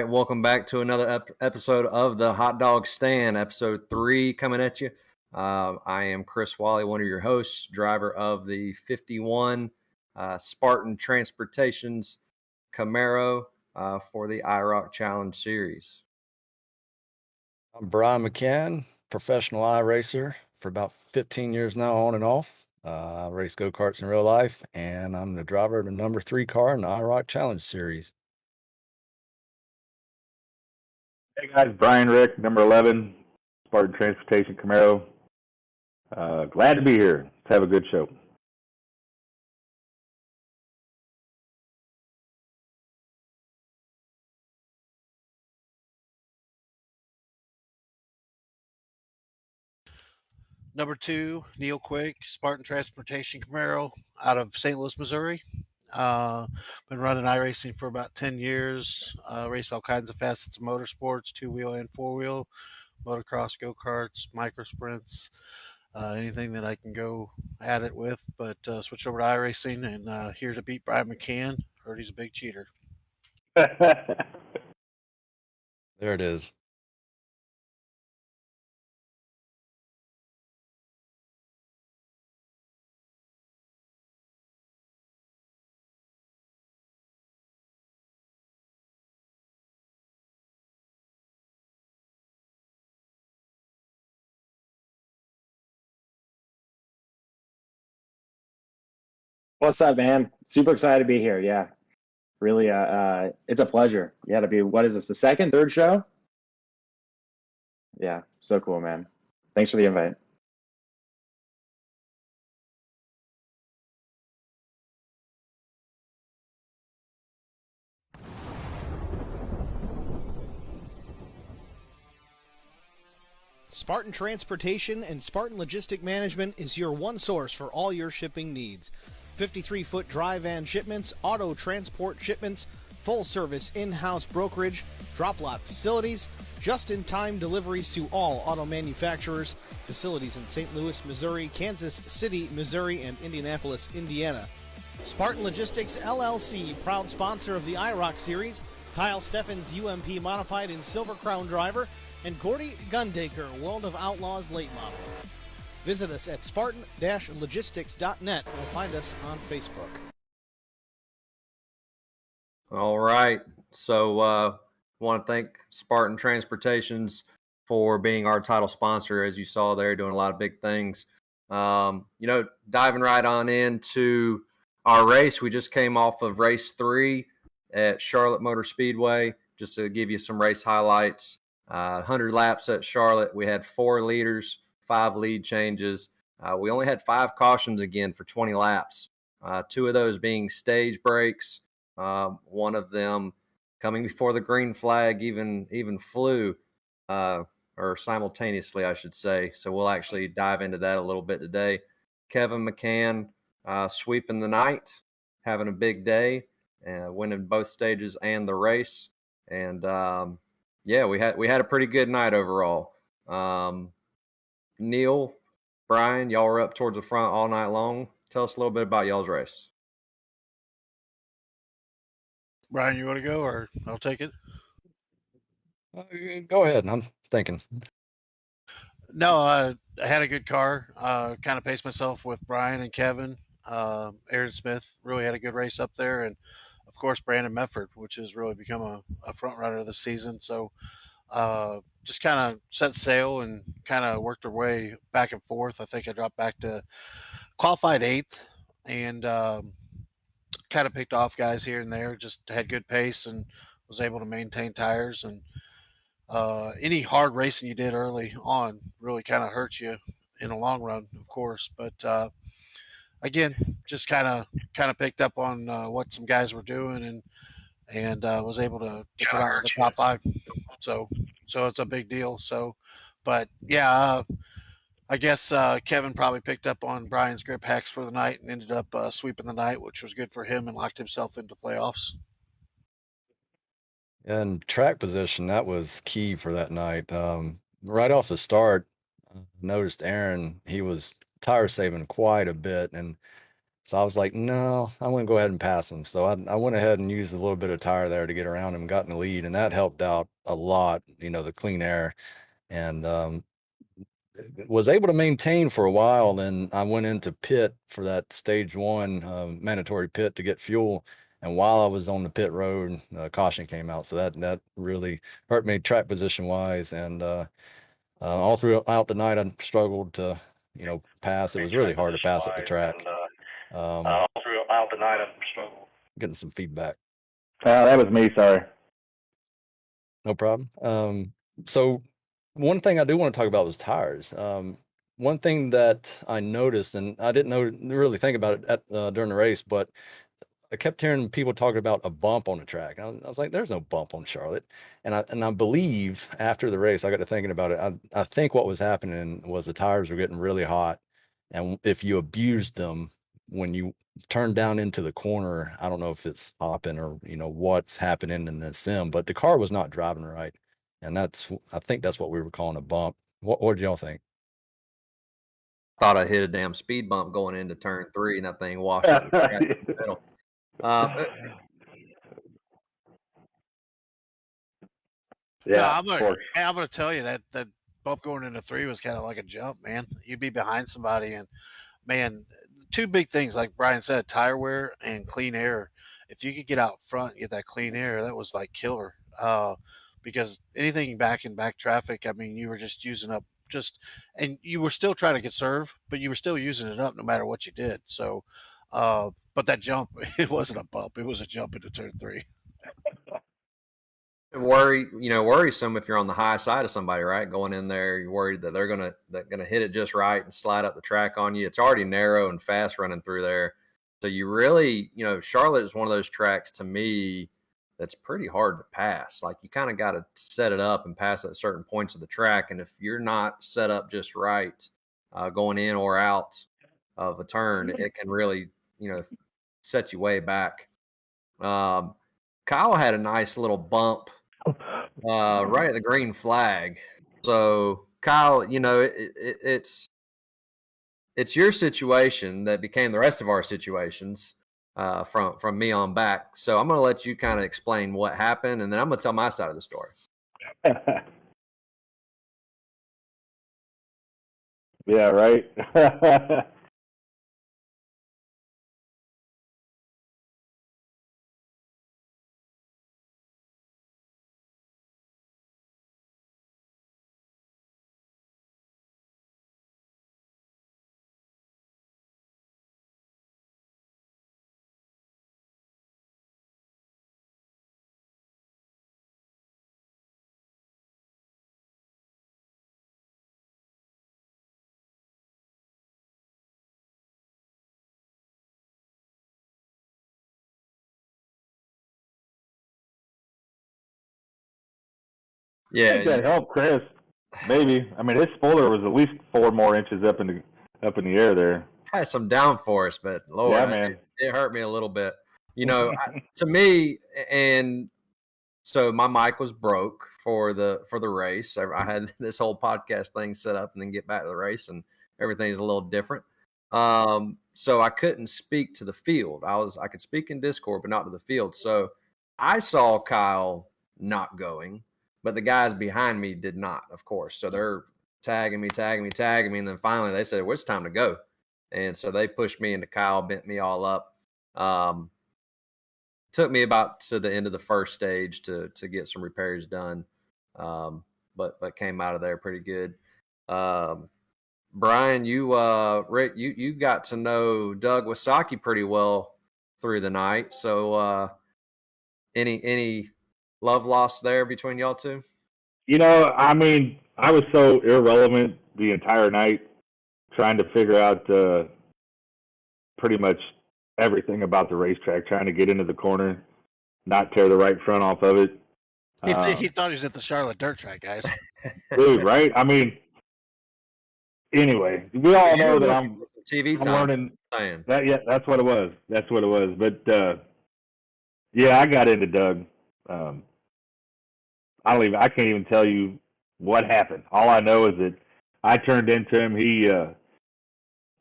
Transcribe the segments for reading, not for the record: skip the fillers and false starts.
right, welcome back to another episode of the Hot Dog Stand, episode 3 coming at you. I am Chris Wally, one of your hosts, driver of the 51 Spartan Transportation's Camaro for the IROC Challenge Series. I'm Brian McCann, professional iRacer for about 15 years now, on and off. I race go-karts in real life, and I'm the driver of the number 3 car in the IROC Challenge Series. Hey guys, Brian Rick, number 11, Spartan Transportation Camaro. Glad to be here. Let's have a good show. Number 2, Neil Quigg, Spartan Transportation Camaro out of St. Louis, Missouri. Been running iRacing for about 10 years. Race all kinds of facets of motorsports, 2-wheel and 4-wheel, motocross, go-karts, micro sprints, anything that I can go at it with. But switched over to iRacing and here to beat Brian McCann. Heard he's a big cheater. There it is. What's up, man? Super excited to be here. Yeah, really. It's a pleasure. Yeah, to be. What is this? The second, third show? Yeah, so cool, man. Thanks for the invite. Spartan Transportation and Spartan Logistic Management is your one source for all your shipping needs. 53-foot dry van shipments, auto transport shipments, full-service in-house brokerage, drop lot facilities, just-in-time deliveries to all auto manufacturers, facilities in St. Louis, Missouri, Kansas City, Missouri, and Indianapolis, Indiana. Spartan Logistics LLC, proud sponsor of the IROC Series, Kyle Steffens UMP Modified and Silver Crown driver, and Gordy Gundaker, World of Outlaws late model. Visit us at spartan-logistics.net or find us on Facebook. All right, so want to thank Spartan Transportations for being our title sponsor. As you saw there, doing a lot of big things. Diving right on into our race, we just came off of race 3 at Charlotte Motor Speedway. Just to give you some race highlights. 100 laps at Charlotte. We had 4 leaders, 5 lead changes. We only had 5 cautions again for 20 laps. 2 of those being stage breaks. One of them coming before the green flag even flew, or simultaneously, I should say. So we'll actually dive into that a little bit today. Kevin McCann sweeping the night, having a big day, winning both stages and the race. And yeah, we had a pretty good night overall. Neil, Brian, y'all were up towards the front all night long. Tell us a little bit about y'all's race. Brian, you want to go or I'll take it? Go ahead. I'm thinking. No, I had a good car. Kind of paced myself with Brian and Kevin. Aaron Smith really had a good race up there, and of course Brandon Medford, which has really become a front runner this season. So just kind of set sail and kind of worked our way back and forth. I think I dropped back to qualified 8th and kind of picked off guys here and there. Just had good pace and was able to maintain tires. And any hard racing you did early on really kind of hurts you in the long run, of course. But again, just kind of picked up on what some guys were doing and was able to get out of the top 5. So it's a big deal. So, but yeah, I guess Kevin probably picked up on Brian's grip hacks for the night and ended up sweeping the night, which was good for him and locked himself into playoffs. And track position, that was key for that night. Right off the start, noticed Aaron, he was tire saving quite a bit. And So I was like, no, I'm going to go ahead and pass him. So I went ahead and used a little bit of tire there to get around him, got in the lead, and that helped out a lot, the clean air. And was able to maintain for a while. Then I went into pit for that stage one mandatory pit to get fuel. And while I was on the pit road, caution came out. So that really hurt me track position wise. And all throughout the night, I struggled to, pass. It was really hard to pass at the track. All throughout the night, I struggled. Getting some feedback. That was me. Sorry. No problem. So one thing I do want to talk about was tires. One thing that I noticed, and I didn't really think about it during the race, but I kept hearing people talking about a bump on the track. I was like, "There's no bump on Charlotte," and I believe after the race, I got to thinking about it. I think what was happening was the tires were getting really hot, and if you abused them when you turned down into the corner, I don't know if it's hopping or what's happening in the sim, but the car was not driving right, and I think that's what we were calling a bump. What did y'all think? Thought I hit a damn speed bump going into turn 3, and that thing washed up the track in the middle. Yeah, no, I'm gonna tell you that bump going into 3 was kind of like a jump, man. You'd be behind somebody, and man, two big things like Brian said, tire wear and clean air. If you could get out front and get that clean air, that was like killer. Because anything back in back traffic, I mean, you were just using up and you were still trying to get serve, but you were still using it up no matter what you did. So, but that jump, it wasn't a bump; it was a jump into turn 3. Worrisome if you're on the high side of somebody, right? Going in there, you're worried that they're gonna hit it just right and slide up the track on you. It's already narrow and fast running through there, so you really, Charlotte is one of those tracks to me that's pretty hard to pass. Like you kind of got to set it up and pass at certain points of the track, and if you're not set up just right, going in or out of a turn, it can really, set you way back. Kyle had a nice little bump right at the green flag. So Kyle, it's your situation that became the rest of our situations from me on back. So I'm going to let you kind of explain what happened, and then I'm going to tell my side of the story. Yeah, right. Yeah, I think that helped Chris. Maybe. I mean, his spoiler was at least 4 more inches up in the air there. had some downforce, but Lord, yeah, man, it hurt me a little bit. To me, and so my mic was broke for the race. I had this whole podcast thing set up, and then get back to the race, and everything's a little different. So I couldn't speak to the field. I could speak in Discord, but not to the field. So I saw Kyle not going, but the guys behind me did not, of course. So they're tagging me, and then finally they said, "Well, it's time to go." And so they pushed me into Kyle, bent me all up. Took me about to the end of the first stage to get some repairs done, but came out of there pretty good. Brian, Rick, you got to know Doug Wasaki pretty well through the night. So any love lost there between y'all two? I mean, I was so irrelevant the entire night trying to figure out pretty much everything about the racetrack, trying to get into the corner, not tear the right front off of it. He thought he was at the Charlotte dirt track, guys. Dude, right? I mean, anyway, we all know that I'm TV I'm time. learning that. Yeah, that's what it was. But yeah, I got into Doug. I can't even tell you what happened. All I know is that I turned into him.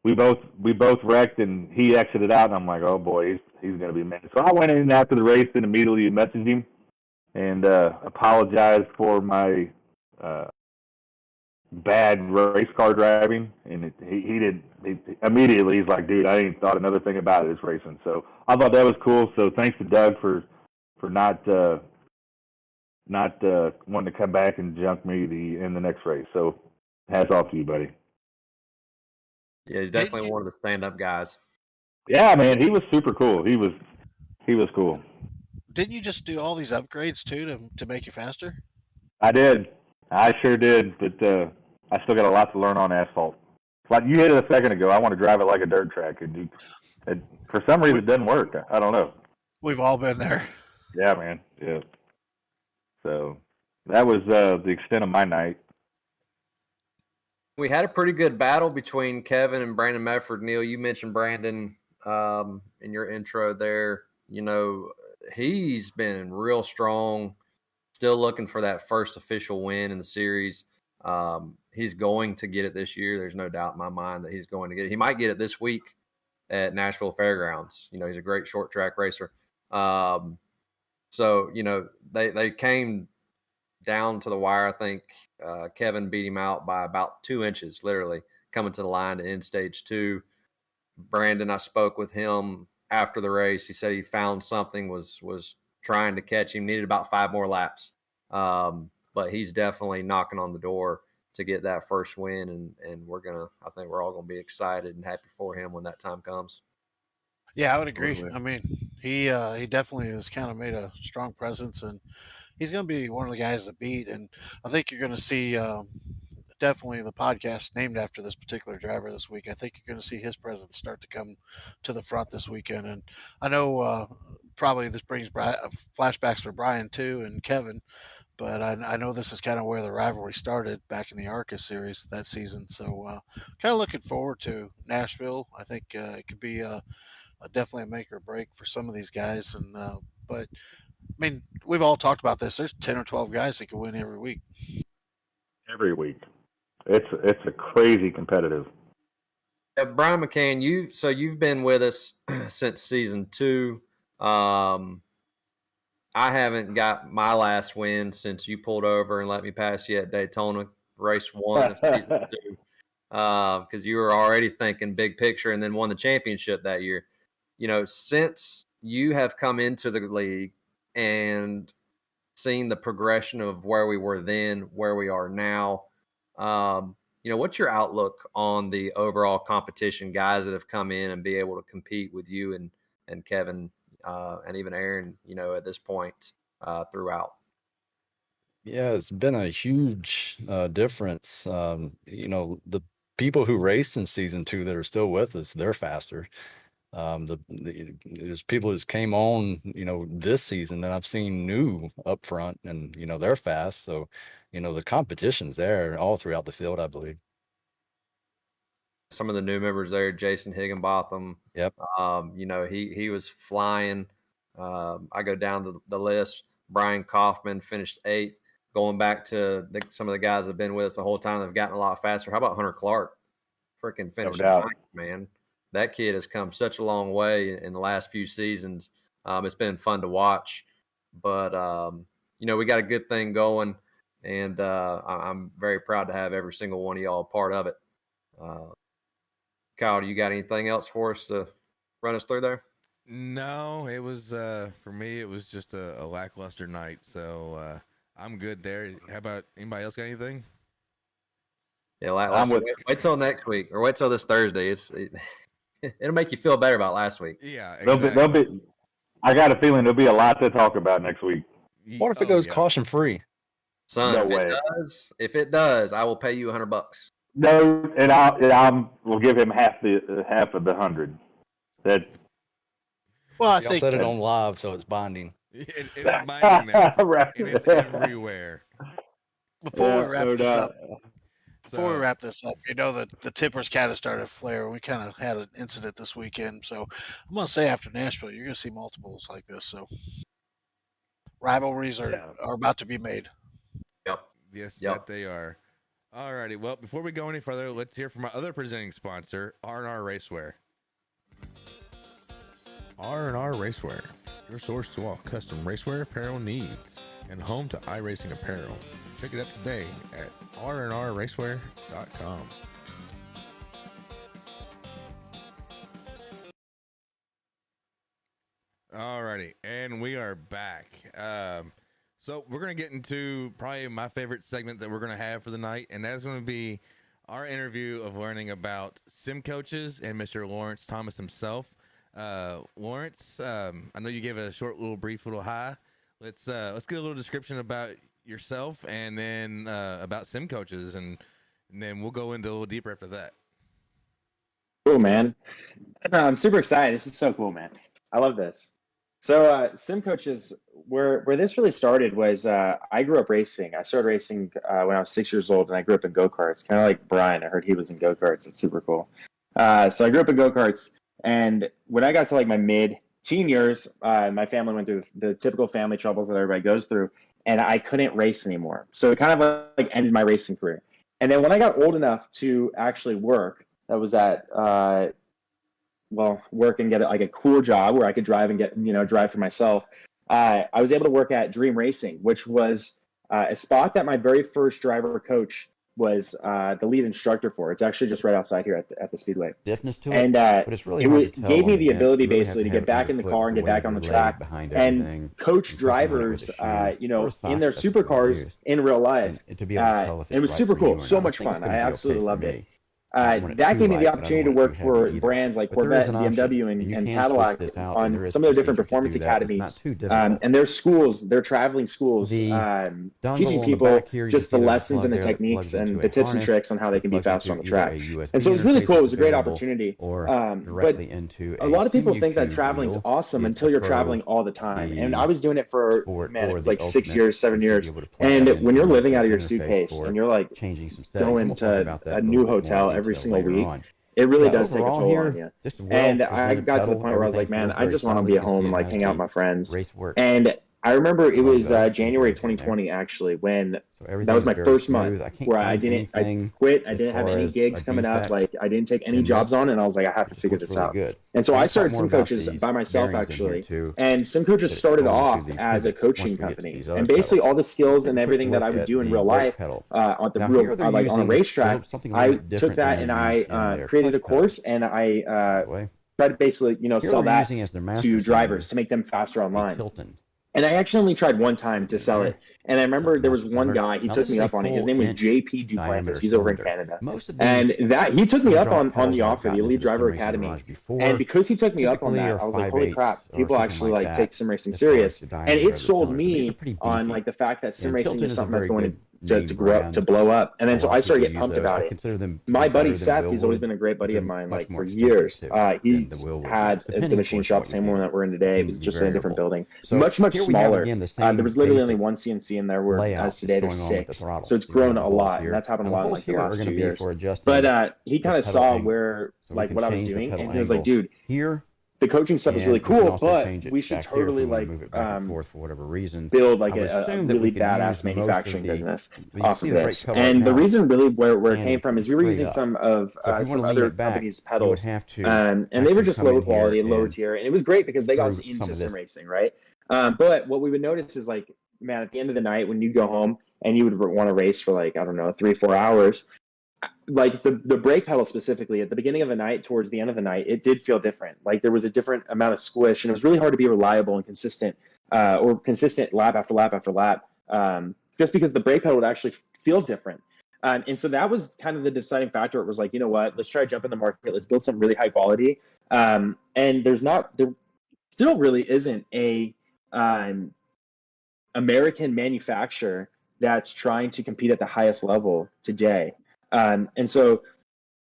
we both wrecked, and he exited out, and I'm like, oh boy, he's going to be mad. So I went in after the race and immediately messaged him and apologized for my bad race car driving, and immediately he's like, dude, I ain't thought another thing about it. It's racing. So I thought that was cool. So thanks to Doug for not wanting to come back and junk me in the next race. So hats off to you, buddy. Yeah, he's definitely one of the stand-up guys. Yeah, man, he was super cool. He was cool. Didn't you just do all these upgrades too to make you faster? I did. I sure did, but I still got a lot to learn on asphalt. Like you hit it a second ago, I want to drive it like a dirt track, and for some reason it doesn't work. I don't know. We've all been there. Yeah, man. Yeah. So that was the extent of my night. We had a pretty good battle between Kevin and Brandon Medford. Neil, you mentioned Brandon in your intro there. You know, he's been real strong, still looking for that first official win in the series. He's going to get it this year. There's no doubt in my mind that he's going to get it. He might get it this week at Nashville Fairgrounds. You know, he's a great short track racer. So, you know, they came down to the wire. I think Kevin beat him out by about 2 inches, literally coming to the line to end stage 2. Brandon, I spoke with him after the race. He said he found something, was trying to catch him, needed about 5 more laps. But he's definitely knocking on the door to get that first win, and I think we're all gonna be excited and happy for him when that time comes. Yeah, I would agree. I mean, he definitely has kind of made a strong presence, and he's going to be one of the guys to beat. And I think you're going to see definitely the podcast named after this particular driver this week. I think you're going to see his presence start to come to the front this weekend. And I know probably this brings flashbacks for Brian too and Kevin, but I know this is kind of where the rivalry started back in the ARCA series that season. So kind of looking forward to Nashville. I think it could be definitely a make or break for some of these guys. And but I mean, we've all talked about this. There's 10 or 12 guys that can win every week. Every week, it's a crazy competitive. Brian McCann, you've been with us since season 2. I haven't got my last win since you pulled over and let me pass you at Daytona, race 1 of season 2, because you were already thinking big picture and then won the championship that year. You know, since you have come into the league and seen the progression of where we were then, where we are now, you know, what's your outlook on the overall competition, guys that have come in and be able to compete with you and Kevin and even Aaron, you know, at this point throughout? Yeah, it's been a huge difference. You know, the people who raced in season 2 that are still with us, they're faster. There's people who came on, you know, this season that I've seen new up front, and you know they're fast. So, you know, the competition's there all throughout the field, I believe. Some of the new members there, Jason Higginbotham. Yep. You know, he was flying. I go down the list. Brian Kaufman finished 8th. Going back to some of the guys that have been with us the whole time, they've gotten a lot faster. How about Hunter Clark? Freaking finished 9th, man. That kid has come such a long way in the last few seasons. It's been fun to watch. But, you know, we got a good thing going, and I'm very proud to have every single one of y'all a part of it. Kyle, do you got anything else for us to run us through there? No, it was for me. It was just a lackluster night, so I'm good there. How about anybody else got anything? Yeah, wait till next week, or wait till this Thursday. It'll make you feel better about last week. Yeah, exactly. I got a feeling there'll be a lot to talk about next week. What if it goes caution free? Son, no way. If it does, I will pay you $100. No, and we'll give him half of the 100. That. Well, I think said it on live, so it's binding. It is binding now, right. and it's everywhere. Before we wrap this up, you know, the tippers kind of started flaring. We kind of had an incident this weekend, so I'm gonna say after Nashville, you're gonna see multiples like this. So rivalries are about to be made. Yep. Yes, that they are. Alrighty, well, before we go any further, let's hear from our other presenting sponsor, R&R Raceware. R&R Raceware, your source to all custom raceware apparel needs and home to iRacing apparel. Check it out today at rnrraceware.com. Alrighty, and we are back. So we're going to get into probably my favorite segment that we're going to have for the night, and that's going to be our interview of learning about SimCoaches and Mr. Lawrence Thomas himself. Lawrence, I know you gave a short little brief little hi. Let's get a little description about yourself and then about SimCoaches, and then we'll go into a little deeper after that. Cool, man. I'm super excited. This is so cool, man. I love this. So SimCoaches, where this really started was I grew up racing. I started racing when I was 6 years old, and I grew up in go-karts, kind of like Brian. I heard he was in go-karts. It's super cool. So I grew up in go-karts, and when I got to like my mid-teen years, my family went through the typical family troubles that everybody goes through, and I couldn't race anymore. So it kind of like ended my racing career. And then when I got old enough to actually work, that was at work and get like a cool job where I could drive and drive for myself. I was able to work at Dream Racing, which was a spot that my very first driver coach was the lead instructor for. It's actually just right outside here at the Speedway. Stiffness to And but it's really hard to tell gave me on the the bench. ability You really basically to have get back in the underfoot car and the get back weight on the of your track leg behind and everything, coach and push somebody drivers, with a shoe or a sock, in their that's what you supercars use. in real life. And to be able to tell if And it was it's super right for you cool, or so not. much I think fun. it's gonna I be okay absolutely for loved me. it. I don't want it That too gave me the light, but I don't opportunity to want it work too for heavy either. brands like But there is Corvette, an option, BMW, and you and can Cadillac switch this out, and on there is some of their different procedure to performance do that. It's not academies. too difficult. And their schools, their traveling schools, The teaching dongle on the people back here, you can just see the there's a lessons and plug the there that techniques plugs and into the a tips and harness tricks on how they that can be plugs faster on into the either track. a USB And so it was really interface cool. It was that's a great available opportunity. or But directly into a lot of people think that SimUQ traveling's wheel, awesome be it until the you're Pro, traveling all the time. And I the was doing it for, Sport, man, it or was the like 6 Ultimate. years, 7 You should be years. able to plug And that when into you're a living out USB of your interface suitcase for and you're like changing some settings, and going we'll talk to about that a a little new bit more in hotel every detail single later week, on. it really But does take a overall toll on here, you. just a And I well-presented got to the pedal. point where I was Everything like, man, feels I very just want to solid. be You at can see home it and like has hang out with the my friends. Racework And I remember it was logo January engraved in there. 2020 actually when So that everything was is my very first smooth. month I can't where I find quit. anything I as didn't have far any as gigs a coming up. defect Like I didn't take any in jobs this, on, and I was like, I have to which is figure what's this really out. good. And so We're I going to talk started more about SimCoaches these by myself bearings in here actually. too, And SimCoaches but started going off through the as a pivots once coaching we get to company. these other And basically pedals. all the skills Let's take and a quick everything that look I would at do in the real brake life pedal. on the Now real here they're like on a using racetrack, something a little I bit took different than that they and used in I their created a push pedal. course and I By the way, tried to basically here sell they're that using as their master to drivers cylinder to make them faster a online. Tilton. And I actually only tried one time to Right sell there. it. And I remember Tilton there was master one cylinder. guy, he Now took this me is a up on it. His full name was inch JP Duplantis. diameter He's over in cylinder. Canada. Most of And these that he took me up hydraulic on pedals the that have offer, the gotten Elite into the Driver SimRacing Academy. garage And before because he took me up on typically that, are I was like, holy 5/8 crap, or people something actually like like that take sim racing as far as serious. the And diameter it of the sold cylinder. So these are me pretty on beefy. like the fact that sim And racing Tilton is is a something that's very going good to name grow up, brand. to blow up. And then A so lot I of started people getting pumped use those. about I it. consider them to My be buddy better than Seth, he's always Willwood, been a great but buddy they're of mine, much like more for expensive years. too than the He's Willwood had ones, the depending, of machine course, shop, what you same one do. that we're in It today. It can was be just in a different variable. building. So Much here we have smaller. again the There same was literally only basic one CNC in there, where layout as that's today there's going on with the 6. throttle. So it's So you have grown the a holes lot, and here. that's happened a Now the lot in holes like the here are last going 2 to be years. for adjusting But he the kind of pedal saw angle. where So we like can what I was change the doing, pedal and he was like, angle dude, here, the coaching stuff is and really we can cool, also but change it we should back here if totally we want like to move it back and forth for whatever reason. build like I would a assume that we really could badass use most of manufacturing the, business you off see of the brake this. pedal right And the now reason really where it came standing from is pretty we were straight using up. some of So if you some want to lean other it back, companies' you would pedals, have to and they were actually just come lower in here quality and lower and tier, and it was great because they got us screw into some of sim this. racing, right? But what we would notice is like, man, at the end of the night when you go home and you would want to race for like, I don't know, 3-4 hours, like the brake pedal specifically at the beginning of the night towards the end of the night, it did feel different. Like there was a different amount of squish, and it was really hard to be reliable and consistent lap after lap after lap, just because the brake pedal would actually feel different. And so that was kind of the deciding factor. It was like, you know what, let's try to jump in the market, let's build something really high quality. And there still really isn't a American manufacturer that's trying to compete at the highest level today. And so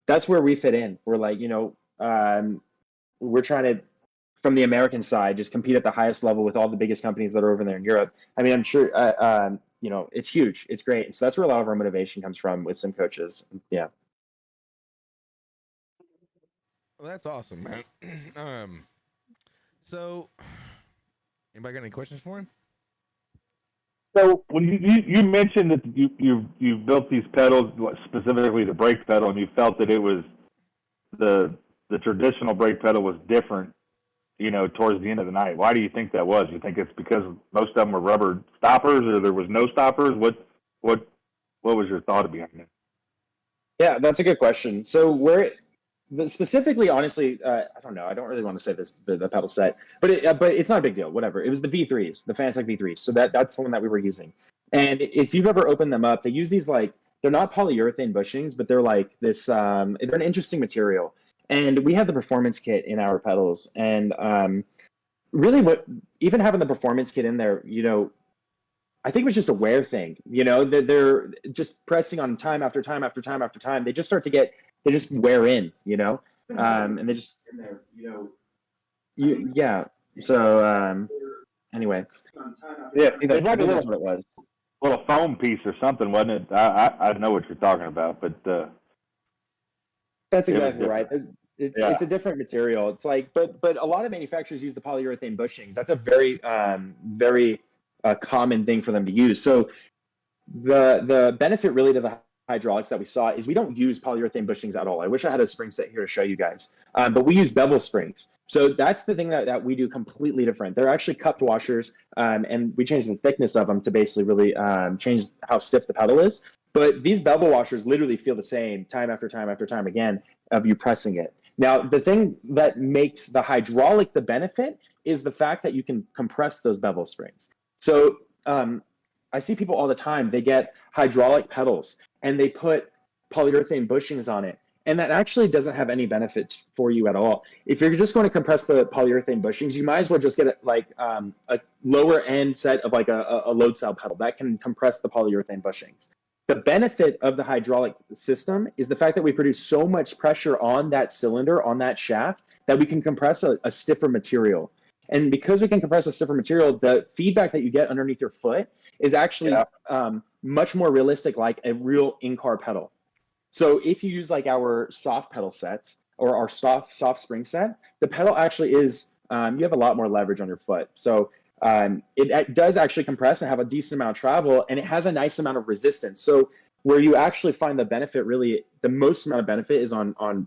that's where we fit in. We're like, we're trying to, from the American side, just compete at the highest level with all the biggest companies that are over there in Europe. I mean, I'm sure, it's huge. It's great. And so that's where a lot of our motivation comes from with SimCoaches. Yeah. Well, that's awesome, man. So, anybody got any questions for him? So when you mentioned that you built these pedals, specifically the brake pedal, and you felt that it was the traditional brake pedal was different, towards the end of the night. Why do you think that was? You think it's because most of them were rubber stoppers, or there was no stoppers? What was your thought behind it? Yeah, that's a good question. So specifically, honestly, I don't know. I don't really want to say this the pedal set, but it's not a big deal. Whatever. It was the V3s, the Fanatec V3s. So that's the one that we were using. And if you've ever opened them up, they use these they're not polyurethane bushings, but they're like this. They're an interesting material. And we had the performance kit in our pedals, and really, even having the performance kit in there, I think it was just a wear thing. They're just pressing on time after time after time after time. They just they just wear in, and they just, yeah. So anyway, Yeah, it's like that's what it was. little foam piece or something, wasn't it? I know what you're talking about, but That's exactly right. It's a different material. It's but a lot of manufacturers use the polyurethane bushings. That's a very very common thing for them to use. So the benefit really to the hydraulics that we saw is we don't use polyurethane bushings at all. I wish I had a spring set here to show you guys, but we use bevel springs. So that's the thing that we do completely different. They're actually cupped washers, and we change the thickness of them to basically really change how stiff the pedal is. But these bevel washers literally feel the same time after time after time again of you pressing it. Now, the thing that makes the hydraulic the benefit is the fact that you can compress those bevel springs. So I see people all the time, they get hydraulic pedals and they put polyurethane bushings on it. And that actually doesn't have any benefit for you at all. If you're just going to compress the polyurethane bushings, you might as well just get a lower end set of a load cell pedal that can compress the polyurethane bushings. The benefit of the hydraulic system is the fact that we produce so much pressure on that cylinder, on that shaft, that we can compress a stiffer material. And because we can compress a stiffer material, the feedback that you get underneath your foot is actually much more realistic, like a real in-car pedal. So if you use our soft pedal sets or our soft spring set, the pedal actually is, you have a lot more leverage on your foot. So it does actually compress and have a decent amount of travel, and it has a nice amount of resistance. So where you actually find the benefit, really, the most amount of benefit is on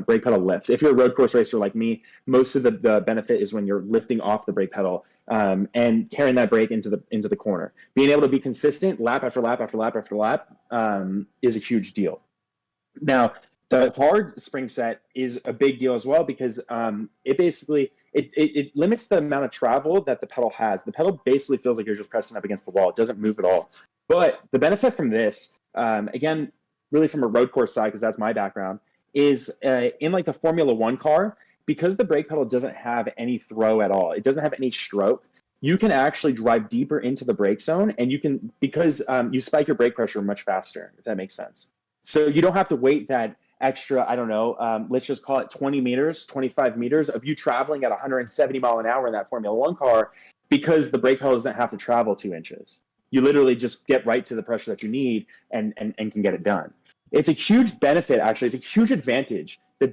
brake pedal lift. If you're a road course racer like me, most of the benefit is when you're lifting off the brake pedal and carrying that brake into the corner. Being able to be consistent lap after lap after lap after lap is a huge deal. Now, the hard spring set is a big deal as well because it basically it limits the amount of travel that the pedal has. The pedal basically feels like you're just pressing up against the wall. It doesn't move at all. But the benefit from this, again, really from a road course side, because that's my background, is in the Formula One car, because the brake pedal doesn't have any throw at all, it doesn't have any stroke, you can actually drive deeper into the brake zone, and you can, because you spike your brake pressure much faster, if that makes sense. So you don't have to wait that extra, I don't know, let's just call it 20 meters, 25 meters of you traveling at 170 mile an hour in that Formula One car, because the brake pedal doesn't have to travel 2 inches. You literally just get right to the pressure that you need and can get it done. It's a huge benefit, actually. It's a huge advantage. The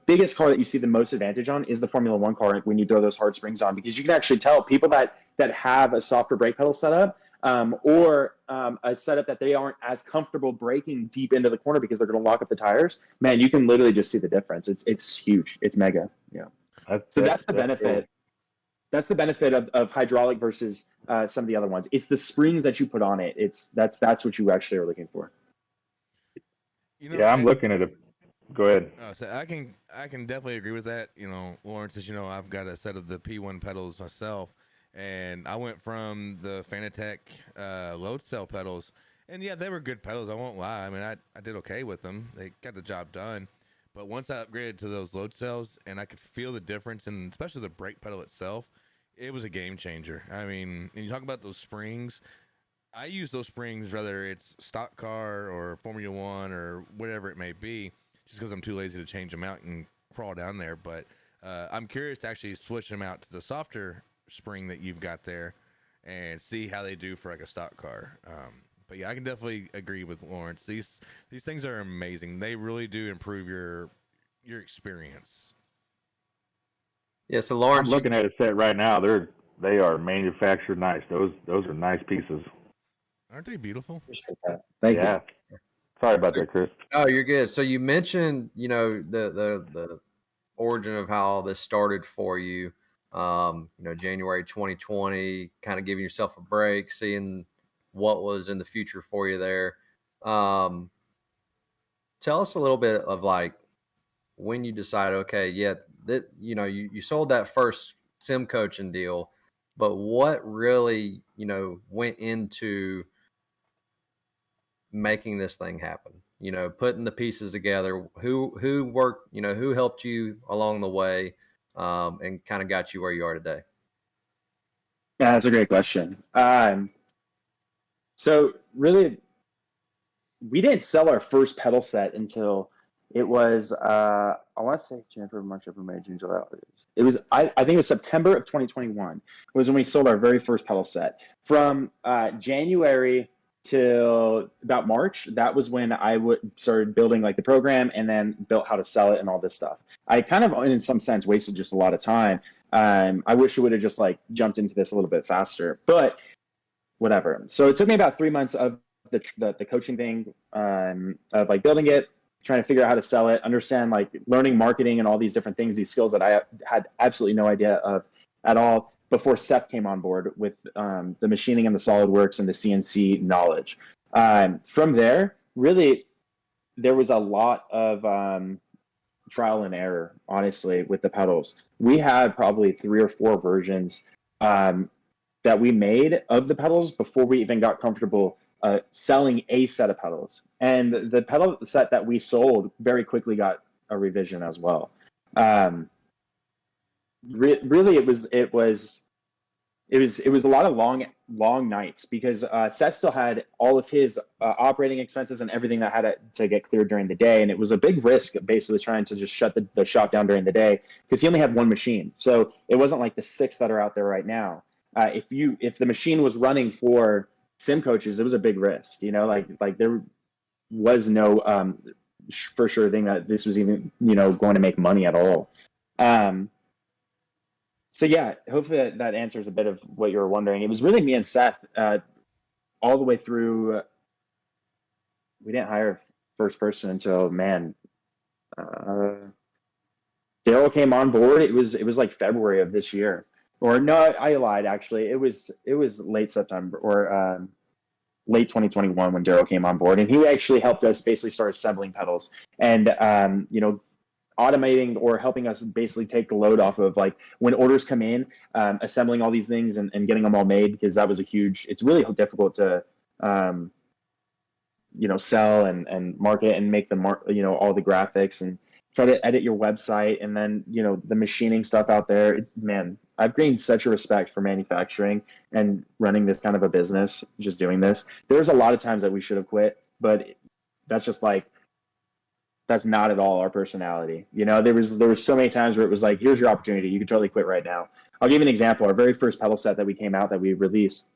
biggest car that you see the most advantage on is the Formula One car when you throw those hard springs on, because you can actually tell people that have a softer brake pedal setup or a setup that they aren't as comfortable braking deep into the corner because they're going to lock up the tires. Man, you can literally just see the difference. It's huge. It's mega. Yeah. So that's the benefit. Cool. That's the benefit of hydraulic versus some of the other ones. It's the springs that you put on it. That's what you actually are looking for. I'm looking at it. Go ahead. So I can definitely agree with that. Lawrence, as you know, I've got a set of the P1 pedals myself, and I went from the Fanatec Loadcell pedals, and yeah, they were good pedals. I won't lie. I mean, I did okay with them. They got the job done. But once I upgraded to those Loadcells, and I could feel the difference, and especially the brake pedal itself, it was a game changer. I mean, and you talk about those springs. I use those springs, whether it's stock car or Formula One or whatever it may be, just because I'm too lazy to change them out and crawl down there. But I'm curious to actually switch them out to the softer spring that you've got there and see how they do for a stock car. But yeah, I can definitely agree with Lawrence. These things are amazing. They really do improve your experience. Yeah, so Lawrence, I'm looking at a set right now. they are manufactured nice. Those are nice pieces. Aren't they beautiful? Appreciate that. Thank you. Yeah. Sorry about that, Chris. Oh, you're good. So you mentioned, the origin of how all this started for you. January 2020, kind of giving yourself a break, seeing what was in the future for you there. Tell us a little bit of like when you decided, okay, yeah, that you sold that first sim coaching deal, but what really went into making this thing happen? Putting the pieces together. Who worked? Who helped you along the way, and kind of got you where you are today? Yeah, that's a great question. So really, we didn't sell our first pedal set until it was I want to say January, March, April, May, June, July, August. It was I think it was September of 2021 was when we sold our very first pedal set. From January till about March, that was when I started building like the program and then built how to sell it and all this stuff. I kind of, in some sense, wasted just a lot of time. I wish I would have just like jumped into this a little bit faster, but whatever. So it took me about 3 months of the coaching thing, of like building it, trying to figure out how to sell it, understand like learning marketing and all these different things, these skills that I had absolutely no idea of at all before Seth came on board with the machining and the SolidWorks and the CNC knowledge. From there, really, there was a lot of trial and error, honestly, with the pedals. We had probably 3 or 4 versions that we made of the pedals before we even got comfortable selling a set of pedals. And the pedal set that we sold very quickly got a revision as well. Really, it was a lot of long nights because Seth still had all of his operating expenses and everything that had to get cleared during the day, and it was a big risk basically trying to just shut the shop down during the day because he only had 1 machine. So it wasn't like the 6 that are out there right now. If the machine was running for SimCoaches, it was a big risk. Like there was no for sure thing that this was even going to make money at all. So yeah, hopefully that answers a bit of what you were wondering. It was really me and Seth all the way through. We didn't hire first person until Daryl came on board. It was like February of this year. Or no, I lied. Actually, it was late September or late 2021 when Daryl came on board, and he actually helped us basically start assembling pedals and automating or helping us basically take the load off of like when orders come in, assembling all these things and getting them all made, because that was it's really difficult to sell and market and make all the graphics and try to edit your website, and then the machining stuff out there. Man, I've gained such a respect for manufacturing and running this kind of a business, just doing this. There's a lot of times that we should have quit, but that's just like, that's not at all our personality. There was so many times where it was like, here's your opportunity, you can totally quit right now. I'll give you an example. Our very first pedal set that we released,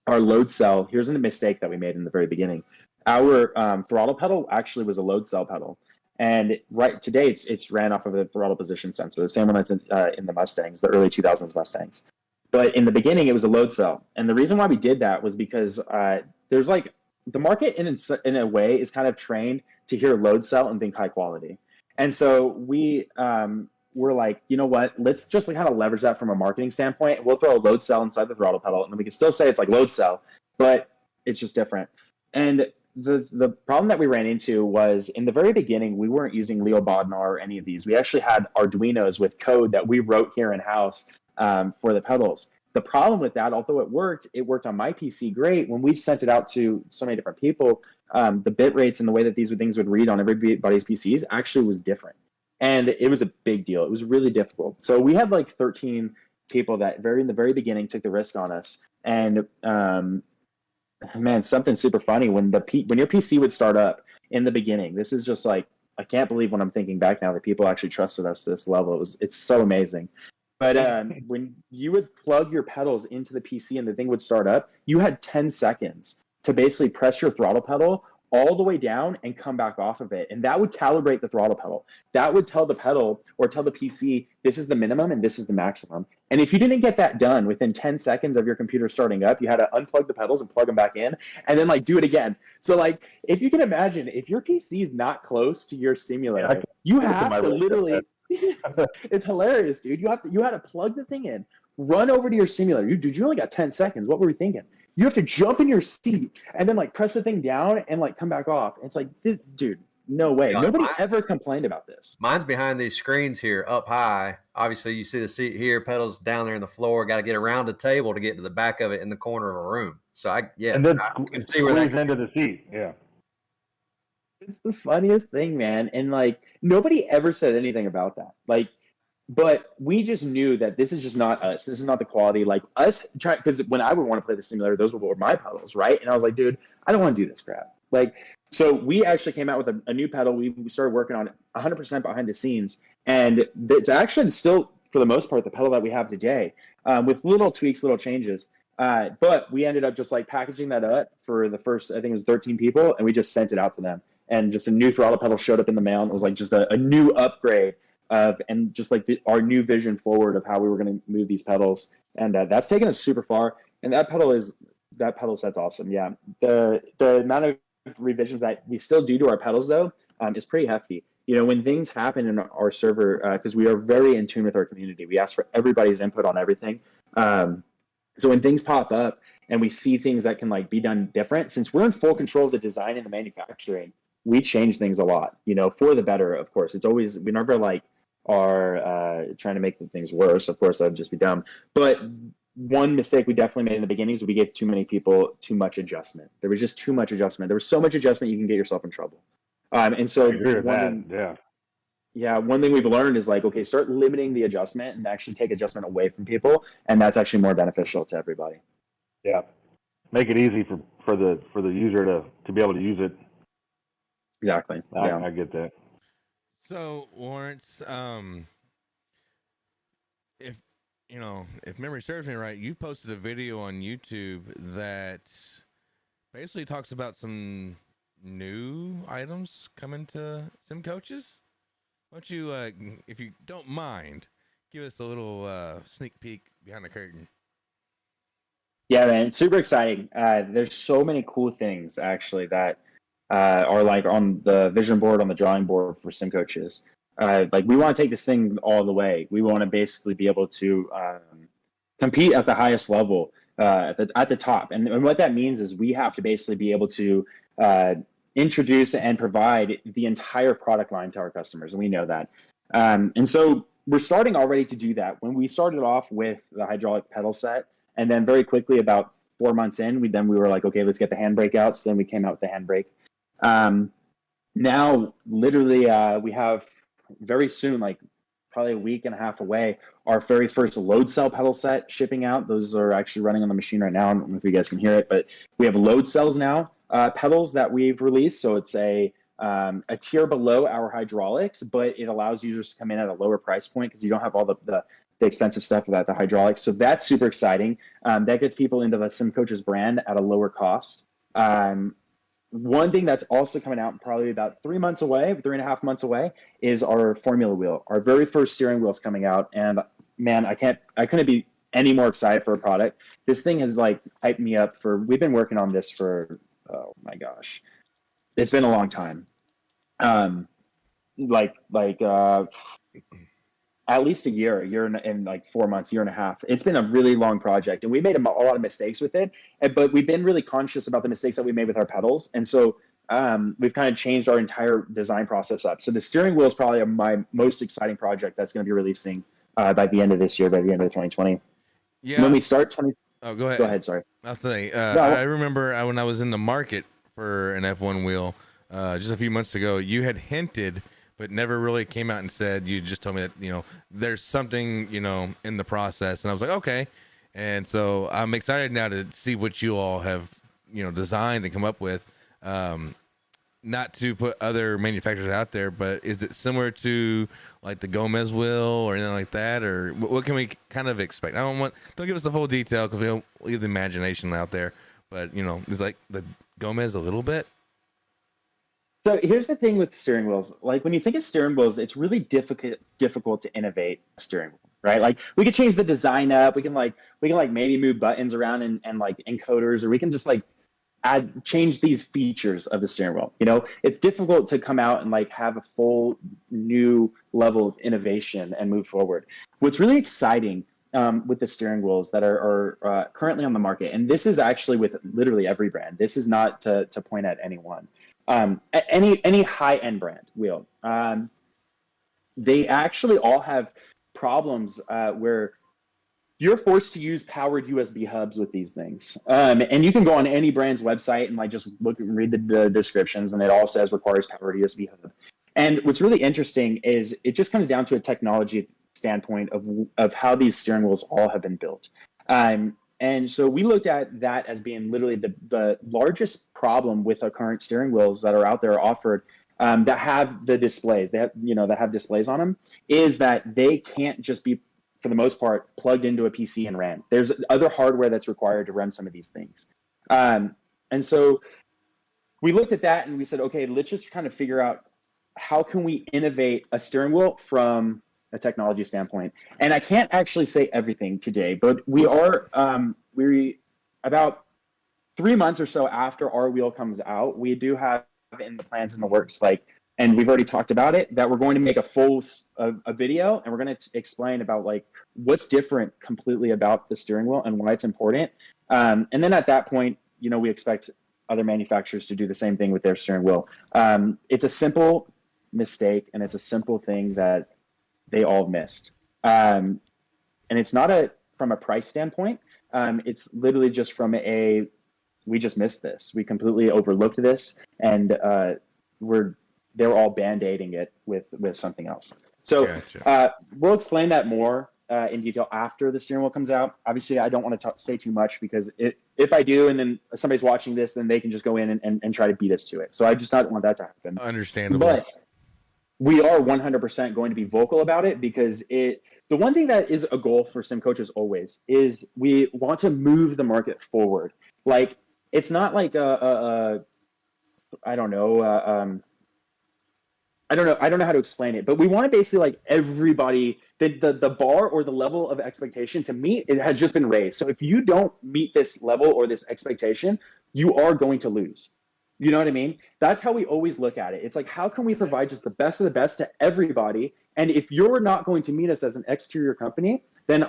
our Loadcell. Here's a mistake that we made in the very beginning. Our throttle pedal actually was a Loadcell pedal, and right today it's ran off of a throttle position sensor, the same one that's in the Mustangs, the early 2000s Mustangs. But in the beginning, it was a Loadcell, and the reason why we did that was because there's like the market in a way is kind of trained to hear Loadcell and think high quality, and so we we're like, you know what? Let's just kind of leverage that from a marketing standpoint. We'll throw a Loadcell inside the throttle pedal, and then we can still say it's like Loadcell, but it's just different. And the problem that we ran into was in the very beginning, we weren't using Leo Bodnar or any of these. We actually had Arduinos with code that we wrote here in house for the pedals. The problem with that, although it worked on my PC great. When we sent it out to so many different people, the bit rates and the way that these things would read on everybody's PCs actually was different. And it was a big deal. It was really difficult. So we had like 13 people that in the very beginning took the risk on us. And man, something super funny when your PC would start up in the beginning. This is just like, I can't believe when I'm thinking back now that people actually trusted us to this level. It's so amazing. But when you would plug your pedals into the PC and the thing would start up, you had 10 seconds to basically press your throttle pedal all the way down and come back off of it. And that would calibrate the throttle pedal. That would tell the pedal or tell the PC, this is the minimum and this is the maximum. And if you didn't get that done within 10 seconds of your computer starting up, you had to unplug the pedals and plug them back in and then like do it again. So like, if you can imagine, if your PC is not close to your simulator, you have to literally, it's hilarious, dude. You had to plug the thing in, run over to your simulator. You only got 10 seconds. What were we thinking? You have to jump in your seat and then like press the thing down and like come back off. It's like, this dude, no way. Nobody ever complained about this. Mine's behind these screens here up high. Obviously, you see the seat here, pedals down there in the floor. Got to get around the table to get to the back of it in the corner of a room. So and then you can see where that into the seat. Yeah. It's the funniest thing, man. And like, nobody ever said anything about that. Like, but we just knew that this is just not us. This is not the quality. Like us, because when I would want to play the simulator, those were my pedals, right? And I was like, dude, I don't want to do this crap. Like, so we actually came out with a new pedal. We started working on it 100% behind the scenes. And it's actually still, for the most part, the pedal that we have today, with little tweaks, little changes. But we ended up just like packaging that up for the first, I think it was 13 people, and we just sent it out to them. And just a new throttle pedal showed up in the mail, and it was like just a new upgrade and just like our new vision forward of how we were going to move these pedals. And that's taken us super far. And that pedal set's awesome. Yeah. The amount of revisions that we still do to our pedals though, is pretty hefty. You know, when things happen in our server, because we are very in tune with our community, we ask for everybody's input on everything. So when things pop up and we see things that can like be done different, since we're in full control of the design and the manufacturing, we change things a lot, you know, for the better, of course. It's always, we never like are trying to make the things worse. Of course, that would just be dumb. But one mistake we definitely made in the beginning is we gave too many people too much adjustment. There was just too much adjustment. There was so much adjustment you can get yourself in trouble. And so I agree with that. Yeah, one thing we've learned is like, okay, start limiting the adjustment and actually take adjustment away from people, and that's actually more beneficial to everybody. Yeah, make it easy for the user to be able to use it. Exactly. I get that. So Lawrence, if memory serves me right, you posted a video on YouTube that basically talks about some new items coming to SimCoaches. Why don't you, if you don't mind, give us a little sneak peek behind the curtain? Yeah, man, it's super exciting. There's so many cool things actually that are like on the vision board, on the drawing board for SimCoaches. Like we want to take this thing all the way. We want to basically be able to compete at the highest level, at the top. And what that means is we have to basically be able to introduce and provide the entire product line to our customers, and we know that. And so we're starting already to do that. When we started off with the hydraulic pedal set, and then very quickly, about 4 months in, we were like, okay, let's get the handbrake out. So then we came out with the handbrake. Now, literally, we have very soon, like probably a week and a half away, our very first Loadcell pedal set shipping out. Those are actually running on the machine right now. I don't know if you guys can hear it, but we have Loadcells now, pedals that we've released. So it's a tier below our hydraulics, but it allows users to come in at a lower price point because you don't have all the expensive stuff about the hydraulics. So that's super exciting. That gets people into the SimCoaches brand at a lower cost. One thing that's also coming out probably about 3 months away, 3.5 months away, is our formula wheel. Our very first steering wheel is coming out, and man, I couldn't be any more excited for a product. This thing has like hyped me up we've been working on this for, oh my gosh, it's been a long time. At least a year and like 4 months, year and a half. It's been a really long project, and we made a lot of mistakes with it, but we've been really conscious about the mistakes that we made with our pedals. And so we've kind of changed our entire design process up. So the steering wheel is probably my most exciting project that's going to be releasing by the end of this year, by the end of 2020. Yeah. When we start Oh, go ahead. Go ahead, sorry. I'll say, I remember when I was in the market for an F1 wheel just a few months ago, you had hinted but never really came out and said. You just told me that, there's something, in the process. And I was like, okay. And so I'm excited now to see what you all have, designed and come up with. Not to put other manufacturers out there, but is it similar to like the Gomez wheel or anything like that? Or what can we kind of expect? Don't give us the full detail because we'll leave the imagination out there. But, is like the Gomez a little bit? So here's the thing with steering wheels. Like when you think of steering wheels, it's really difficult to innovate a steering wheel, right? Like we could change the design up. We can maybe move buttons around and like encoders, or we can just like change these features of the steering wheel. You know, it's difficult to come out and like have a full new level of innovation and move forward. What's really exciting with the steering wheels that are currently on the market, and this is actually with literally every brand. This is not to point at anyone. Any high-end brand wheel, they actually all have problems where you're forced to use powered USB hubs with these things. And you can go on any brand's website and like just look and read the descriptions, and it all says requires powered USB hub. And what's really interesting is it just comes down to a technology standpoint of how these steering wheels all have been built. And so we looked at that as being literally the largest problem with our current steering wheels that are out there offered that have the displays, that have displays on them, is that they can't just be, for the most part, plugged into a PC and ran. There's other hardware that's required to run some of these things. And so we looked at that and we said, okay, let's just kind of figure out how can we innovate a steering wheel from a technology standpoint. And I can't actually say everything today, but we are about 3 months or so after our wheel comes out, we do have in the plans in the works, like, and we've already talked about it, that we're going to make a full a video, and we're going to explain about like what's different completely about the steering wheel and why it's important. And then at that point, we expect other manufacturers to do the same thing with their steering wheel. It's a simple mistake, and it's a simple thing that they all missed. And it's not from a price standpoint. It's literally just from we just missed this. We completely overlooked this, and they're all band-aiding it with something else. So gotcha. We'll explain that more in detail after the steering wheel comes out. Obviously, I don't want to say too much, because if I do, and then somebody's watching this, then they can just go in and try to beat us to it. So I just don't want that to happen. Understandable. But we are 100% going to be vocal about it, because the one thing that is a goal for SimCoaches always is we want to move the market forward. Like, it's not like I don't know how to explain it, but we want to basically like everybody, the bar or the level of expectation to meet, it has just been raised. So if you don't meet this level or this expectation, you are going to lose. You know what I mean? That's how we always look at it. It's like, how can we provide just the best of the best to everybody? And if you're not going to meet us as an exterior company, then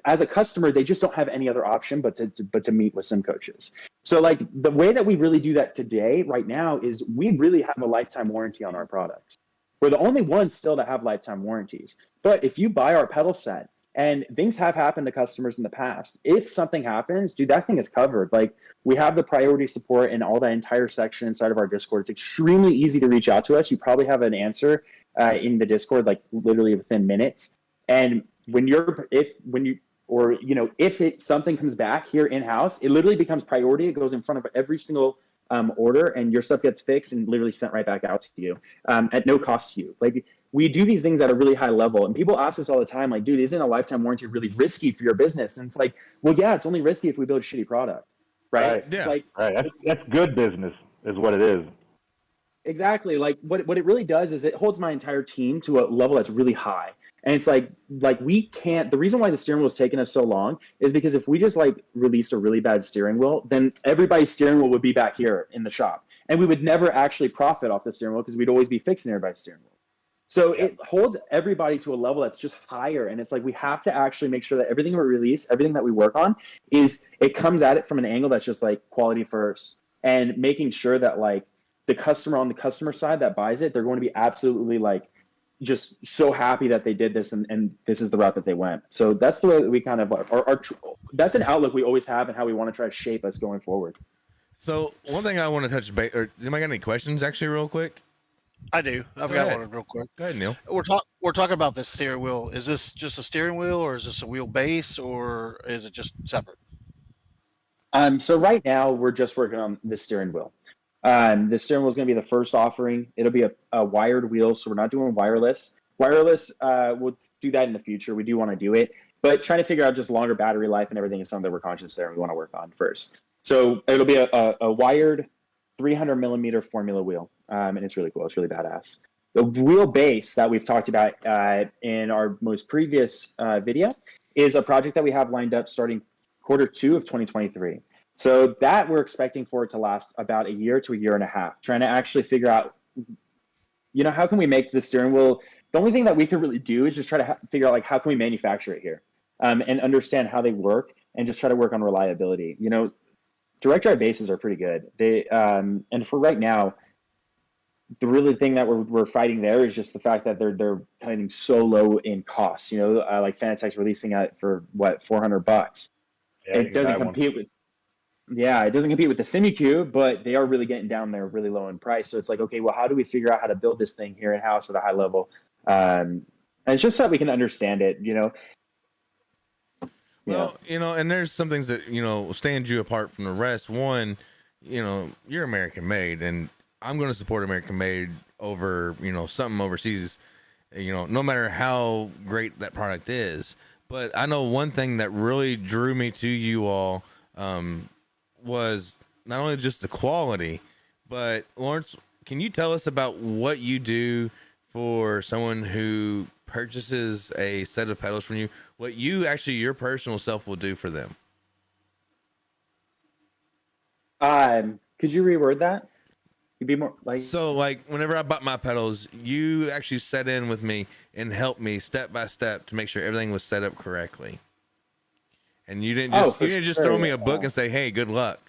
as a customer, they just don't have any other option but to meet with SimCoaches. So like the way that we really do that today, right now, is we really have a lifetime warranty on our products. We're the only ones still that have lifetime warranties. But if you buy our pedal set, and things have happened to customers in the past, if something happens, dude, that thing is covered. Like, we have the priority support in all that entire section inside of our Discord. It's extremely easy to reach out to us. You probably have an answer in the Discord, like literally within minutes. And if something comes back here in-house, it literally becomes priority. It goes in front of every single order, and your stuff gets fixed and literally sent right back out to you at no cost to you. Like, we do these things at a really high level, and people ask us all the time, like, dude, isn't a lifetime warranty really risky for your business? And it's like, well, yeah, it's only risky if we build a shitty product, right? Yeah. Like, right. That's good business, is what it is. Exactly. Like, what it really does is it holds my entire team to a level that's really high. And it's like we can't, the reason why the steering wheel is taking us so long is because if we just like released a really bad steering wheel, then everybody's steering wheel would be back here in the shop, and we would never actually profit off the steering wheel, because we'd always be fixing everybody's steering wheel. So it holds everybody to a level that's just higher. And it's like, we have to actually make sure that everything we release, everything that we work on, it comes at it from an angle that's just like quality first, and making sure that like the customer on the customer side that buys it, they're going to be absolutely like just so happy that they did this, and this is the route that they went. So that's the way that we kind of that's an outlook we always have, and how we want to try to shape us going forward. So one thing I want to touch base, or anybody got any questions actually real quick? I do. I've got one real quick. Go ahead, Neil. We're talking about this steering wheel. Is this just a steering wheel, or is this a wheel base, or is it just separate? So right now we're just working on the steering wheel. The steering wheel is going to be the first offering. It'll be a wired wheel, so we're not doing wireless. Wireless, we'll do that in the future. We do want to do it, but trying to figure out just longer battery life and everything is something that we're conscious there and we want to work on first. So it'll be a wired 300 millimeter formula wheel. and it's really cool. It's really badass. The wheelbase that we've talked about in our most previous video is a project that we have lined up starting Q2 of 2023. So that we're expecting for it to last about a year to a year and a half, trying to actually figure out, how can we make the steering wheel? The only thing that we can really do is just try to figure out, like, how can we manufacture it here, and understand how they work, and just try to work on reliability. Direct drive bases are pretty good. They and for right now, the really thing that we're fighting there is just the fact that they're cutting so low in costs. Like Fanatec's releasing it for what, $400. Yeah, It doesn't compete with. Yeah, it doesn't compete with the SimiCube, but they are really getting down there really low in price. So it's like, okay, well, how do we figure out how to build this thing here in house at a high level? And it's just so that we can understand it. Well, and there's some things that, stand you apart from the rest. One, you're American made, and I'm going to support American made over, something overseas, no matter how great that product is. But I know one thing that really drew me to you all was not only just the quality, but Lawrence, can you tell us about what you do for someone who purchases a set of pedals from you, what your personal self will do for them? Could you reword that? You'd be more like, so like whenever I bought my pedals, you actually sat in with me and helped me step by step to make sure everything was set up correctly. And you didn't just throw me a book and say, "Hey, good luck."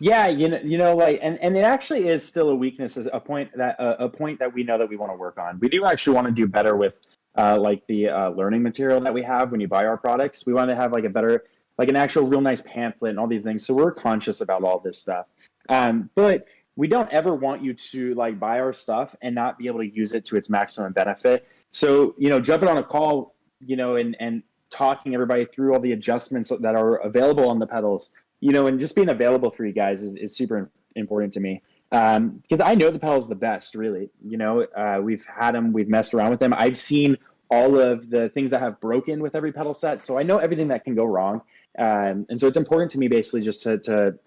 Yeah, like, and it actually is still a weakness, as a point that we know that we want to work on. We do actually want to do better with like the learning material that we have when you buy our products. We want to have like a better, like an actual real nice pamphlet and all these things. So we're conscious about all this stuff. But we don't ever want you to like buy our stuff and not be able to use it to its maximum benefit. So, jumping on a call, and talking everybody through all the adjustments that are available on the pedals, and just being available for you guys is super important to me. Because I know the pedals the best, really. We've had them, we've messed around with them. I've seen all of the things that have broken with every pedal set. So I know everything that can go wrong. And so it's important to me basically just to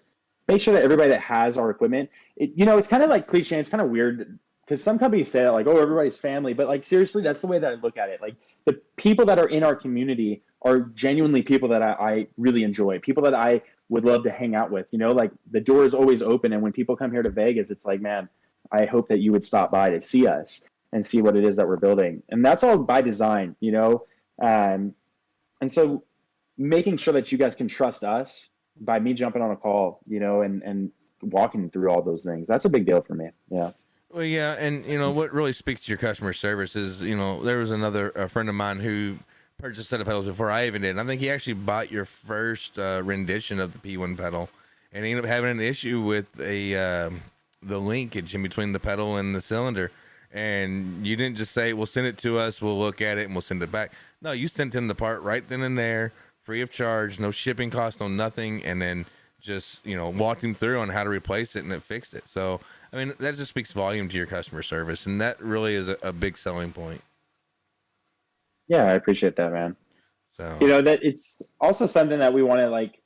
make sure that everybody that has our equipment, it's kind of like cliche. It's kind of weird because some companies say that, like, oh, everybody's family. But like, seriously, that's the way that I look at it. Like, the people that are in our community are genuinely people that I really enjoy, people that I would love to hang out with. Like, the door is always open. And when people come here to Vegas, it's like, man, I hope that you would stop by to see us and see what it is that we're building. And that's all by design, and so making sure that you guys can trust us by me jumping on a call, and walking through all those things. That's a big deal for me. Yeah. Well, yeah. And, what really speaks to your customer service is, there was a friend of mine who purchased a set of pedals before I even did. And I think he actually bought your first rendition of the P1 pedal, and he ended up having an issue with the linkage in between the pedal and the cylinder. And you didn't just say, well, send it to us, we'll look at it, and we'll send it back. No, you sent him the part right then and there, free of charge, no shipping cost, no nothing, and then just, walked him through on how to replace it, and it fixed it. So, I mean, that just speaks volume to your customer service, and that really is a big selling point. Yeah, I appreciate that, man. So, that it's also something that we want to, like,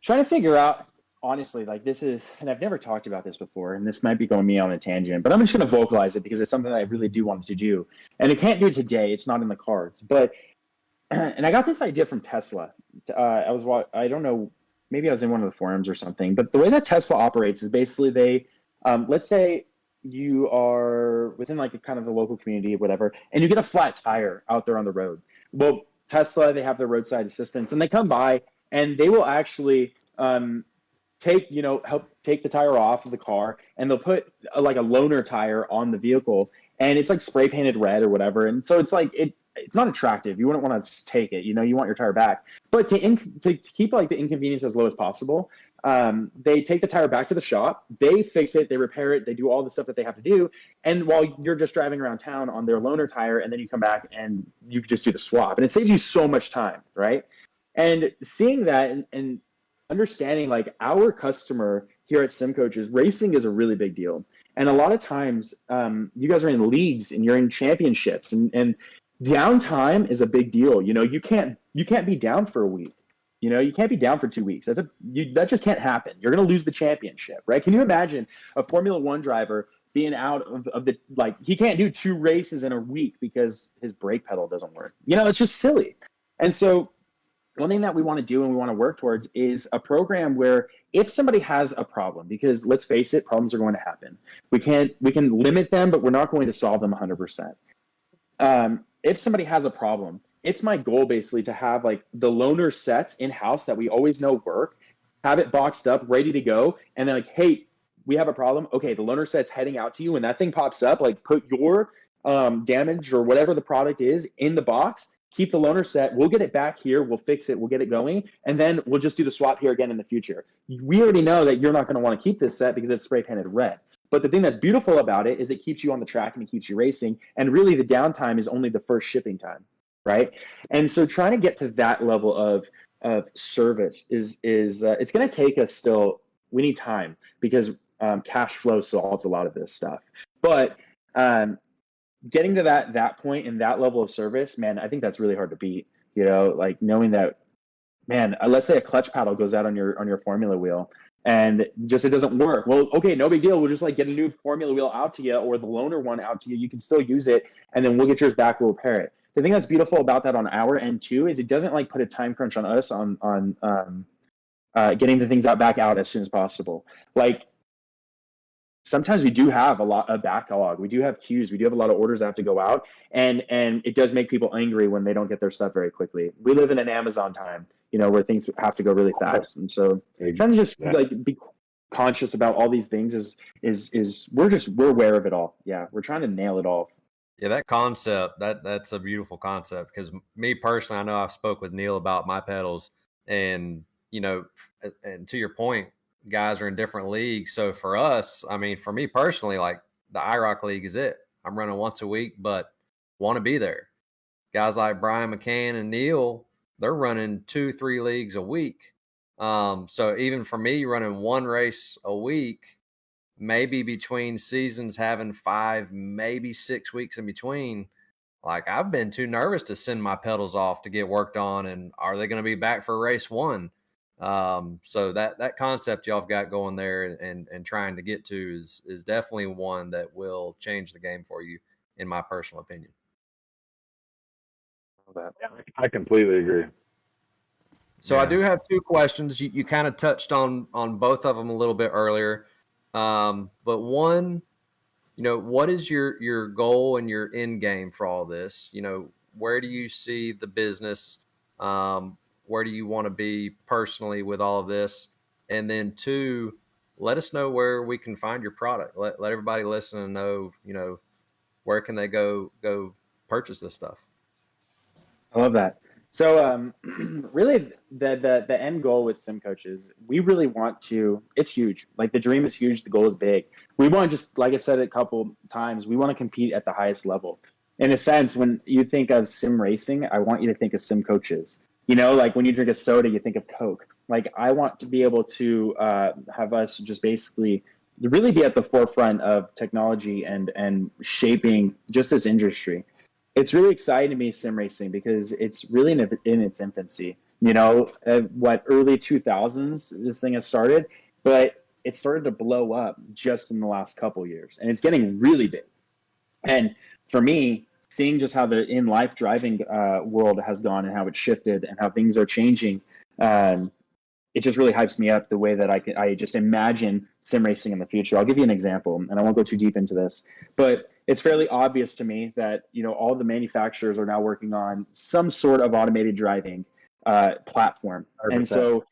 try to figure out, honestly. Like, this is, and I've never talked about this before, and this might be going me on a tangent, but I'm just going to vocalize it because it's something that I really do want to do. And I can't do it today. It's not in the cards. But, and I got this idea from Tesla. I don't know, maybe I was in one of the forums or something, but the way that Tesla operates is basically they, let's say you are within like a kind of a local community or whatever, and you get a flat tire out there on the road. Well, Tesla, they have their roadside assistance, and they come by and they will actually help take the tire off of the car, and they'll put like a loaner tire on the vehicle, and it's like spray painted red or whatever. And so it's like, it's not attractive. You wouldn't want to take it. You want your tire back. But to keep like the inconvenience as low as possible, they take the tire back to the shop, they fix it, they repair it, they do all the stuff that they have to do. And while you're just driving around town on their loaner tire, and then you come back and you just do the swap, and it saves you so much time, right? And seeing that and understanding, like, our customer here at SimCoaches, racing is a really big deal. And a lot of times, you guys are in leagues and you're in championships, and downtime is a big deal. You can't be down for a week. You can't be down for 2 weeks. That just can't happen. You're going to lose the championship, right? Can you imagine a Formula One driver being out of the, like, he can't do 2 races in a week because his brake pedal doesn't work? It's just silly. And so one thing that we want to do and we want to work towards is a program where if somebody has a problem, because let's face it, problems are going to happen. We can limit them, but we're not going to solve them 100%. If somebody has a problem, it's my goal basically to have like the loaner sets in-house that we always know work, have it boxed up, ready to go. And then like, hey, we have a problem. Okay, the loaner set's heading out to you. When that thing pops up, like put your damage or whatever the product is in the box, keep the loaner set. We'll get it back here. We'll fix it. We'll get it going. And then we'll just do the swap here again in the future. We already know that you're not going to want to keep this set because it's spray painted red. But the thing that's beautiful about it is it keeps you on the track and it keeps you racing. And really the downtime is only the first shipping time, right? And so trying to get to that level of service is it's going to take us still. We need time because cash flow solves a lot of this stuff. But getting to that point and that level of service, man, I think that's really hard to beat. Like knowing that, man, let's say a clutch paddle goes out on your formula wheel and just it doesn't work. Well, okay, no big deal. We'll just like get a new formula wheel out to you or the loaner one out to you. You can still use it, and then we'll get yours back. We'll repair it. The thing that's beautiful about that on our end too is it doesn't like put a time crunch on us on getting the things back out as soon as possible. Like sometimes we do have a lot of backlog. We do have queues. We do have a lot of orders that have to go out, and it does make people angry when they don't get their stuff very quickly. We live in an Amazon time, where things have to go really fast, and so trying to just like be conscious about all these things is we're aware of it all. Yeah, we're trying to nail it all. Yeah, that concept that's a beautiful concept because me personally, I know I've spoke with Neil about my pedals, and and to your point, guys are in different leagues. So for us, I mean, for me personally, like the IROC league is it. I'm running once a week, but want to be there. Guys like Brian McCann and Neil, they're running 2-3 leagues a week. So even for me, running 1 race a week, maybe between seasons having 5, maybe 6 weeks in between, like I've been too nervous to send my pedals off to get worked on. And are they going to be back for race 1? So that concept y'all have got going there and trying to get to is definitely one that will change the game for you, in my personal opinion. I completely agree. So I do have 2 questions. You kind of touched on both of them a little bit earlier. But one, what is your goal and your end game for all this? Where do you see the business? Where do you want to be personally with all of this? And then 2, let us know where we can find your product. Let everybody listen and know, where can they go purchase this stuff? I love that. So really the end goal with SimCoaches, we really want to, it's huge. Like the dream is huge. The goal is big. We want to just, like I've said it a couple times, we want to compete at the highest level. In a sense, when you think of sim racing, I want you to think of SimCoaches. Like when you drink a soda, you think of Coke. Like I want to be able to have us just basically really be at the forefront of technology and shaping just this industry. It's really exciting to me, sim racing, because it's really in its infancy. Early 2000s, this thing has started, but it started to blow up just in the last couple years, and it's getting really big. And for me, seeing just how the in-life driving world has gone and how it's shifted and how things are changing, it just really hypes me up the way that I just imagine sim racing in the future. I'll give you an example, and I won't go too deep into this, but it's fairly obvious to me that all the manufacturers are now working on some sort of automated driving platform. 100%. And so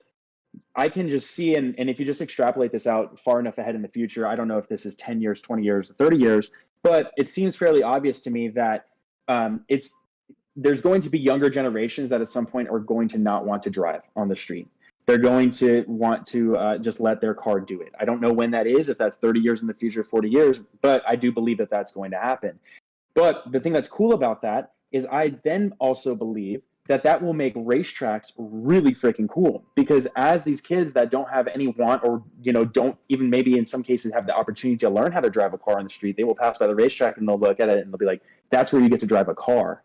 I can just see, and if you just extrapolate this out far enough ahead in the future, I don't know if this is 10 years, 20 years, 30 years, but it seems fairly obvious to me that there's going to be younger generations that at some point are going to not want to drive on the street. They're going to want to just let their car do it. I don't know when that is, if that's 30 years in the future, 40 years, but I do believe that that's going to happen. But the thing that's cool about that is I then also believe that will make racetracks really freaking cool, because as these kids that don't have any want or, don't even maybe in some cases have the opportunity to learn how to drive a car on the street, they will pass by the racetrack and they'll look at it and they'll be like, that's where you get to drive a car.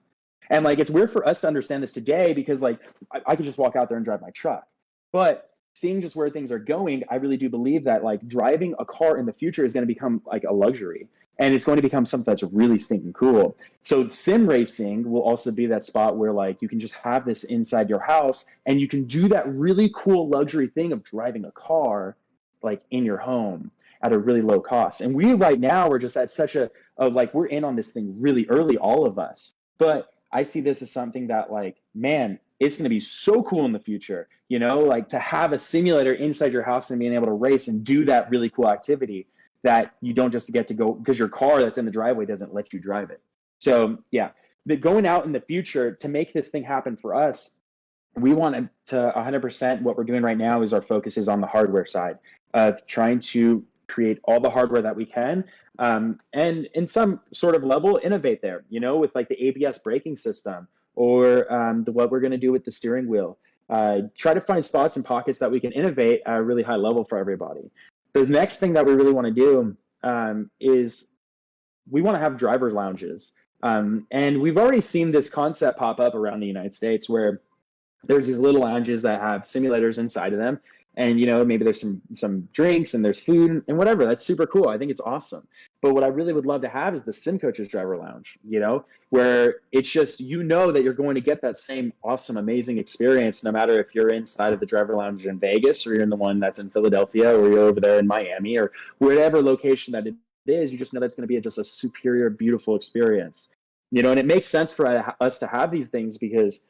And like, it's weird for us to understand this today because like I could just walk out there and drive my truck. But seeing just where things are going, I really do believe that like driving a car in the future is going to become like a luxury, and it's going to become something that's really stinking cool. So sim racing will also be that spot where like you can just have this inside your house and you can do that really cool luxury thing of driving a car like in your home at a really low cost. And we right now are just at such a like, we're in on this thing really early, all of us. But I see this as something that like, man, it's going to be so cool in the future, you know, like to have a simulator inside your house and being able to race and do that really cool activity that you don't just get to go because your car that's in the driveway doesn't let you drive it. So yeah, but going out in the future to make this thing happen for us, we want to 100%. What we're doing right now is our focus is on the hardware side of trying to create all the hardware that we can, and in some sort of level innovate there, you know, with like the ABS braking system or what we're going to do with the steering wheel. Try to find spots and pockets that we can innovate at a really high level for everybody. The next thing that we really want to do is we want to have driver lounges. And we've already seen this concept pop up around the United States where there's these little lounges that have simulators inside of them. And, you know, maybe there's some drinks and there's food and whatever. That's super cool. I think it's awesome. But what I really would love to have is the SimCoaches driver lounge, you know, where it's just, you know, that you're going to get that same awesome, amazing experience, no matter if you're inside of the driver lounge in Vegas or you're in the one that's in Philadelphia or you're over there in Miami or whatever location that it is. You just know that's going to be just a superior, beautiful experience, you know, and it makes sense for us to have these things because,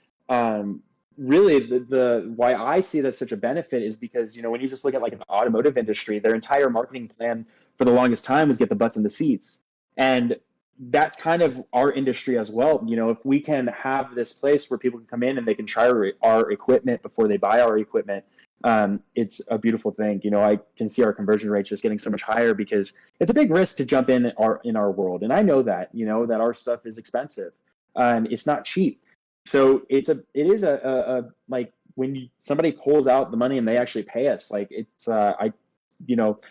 really the why I see that such a benefit is because, you know, when you just look at like an automotive industry, their entire marketing plan for the longest time was get the butts in the seats. And that's kind of our industry as well. You know, if we can have this place where people can come in and they can try our equipment before they buy our equipment, it's a beautiful thing. You know, I can see our conversion rates just getting so much higher because it's a big risk to jump in our world. And I know that, you know, that our stuff is expensive and it's not cheap. So it is a like when somebody pulls out the money and they actually pay us, like it's I don't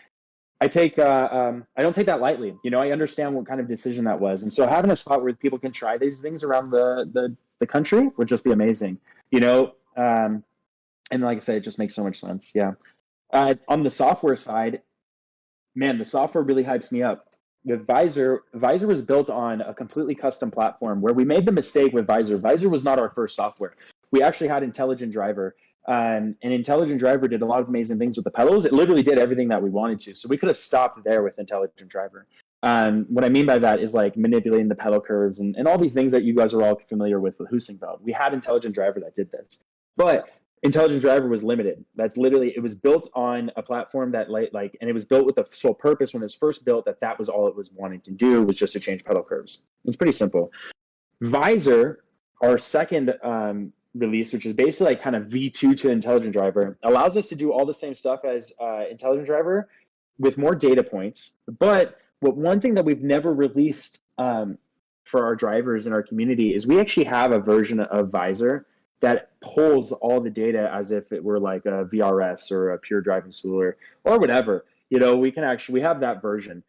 take that lightly. You know, I understand what kind of decision that was, and so having a spot where people can try these things around the country would just be amazing. You know, and like I said, it just makes so much sense. Yeah. On the software side, man, the software really hypes me up. With Visor was built on a completely custom platform where we made the mistake with Visor. Visor was not our first software. We actually had Intelligent Driver, and Intelligent Driver did a lot of amazing things with the pedals. It literally did everything that we wanted to. So we could have stopped there with Intelligent Driver. What I mean by that is like manipulating the pedal curves and all these things that you guys are all familiar with Husingfeld. We had Intelligent Driver that did this. But Intelligent Driver was limited. That's literally, it was built on a platform that like, and it was built with the sole purpose when it was first built that was all it was wanting to do was just to change pedal curves. It's pretty simple. Visor, our second release, which is basically like kind of V2 to Intelligent Driver, allows us to do all the same stuff as Intelligent Driver with more data points. But one thing that we've never released for our drivers in our community is we actually have a version of Visor that pulls all the data as if it were like a VRS or a pure driving school or whatever. You know, we have that version.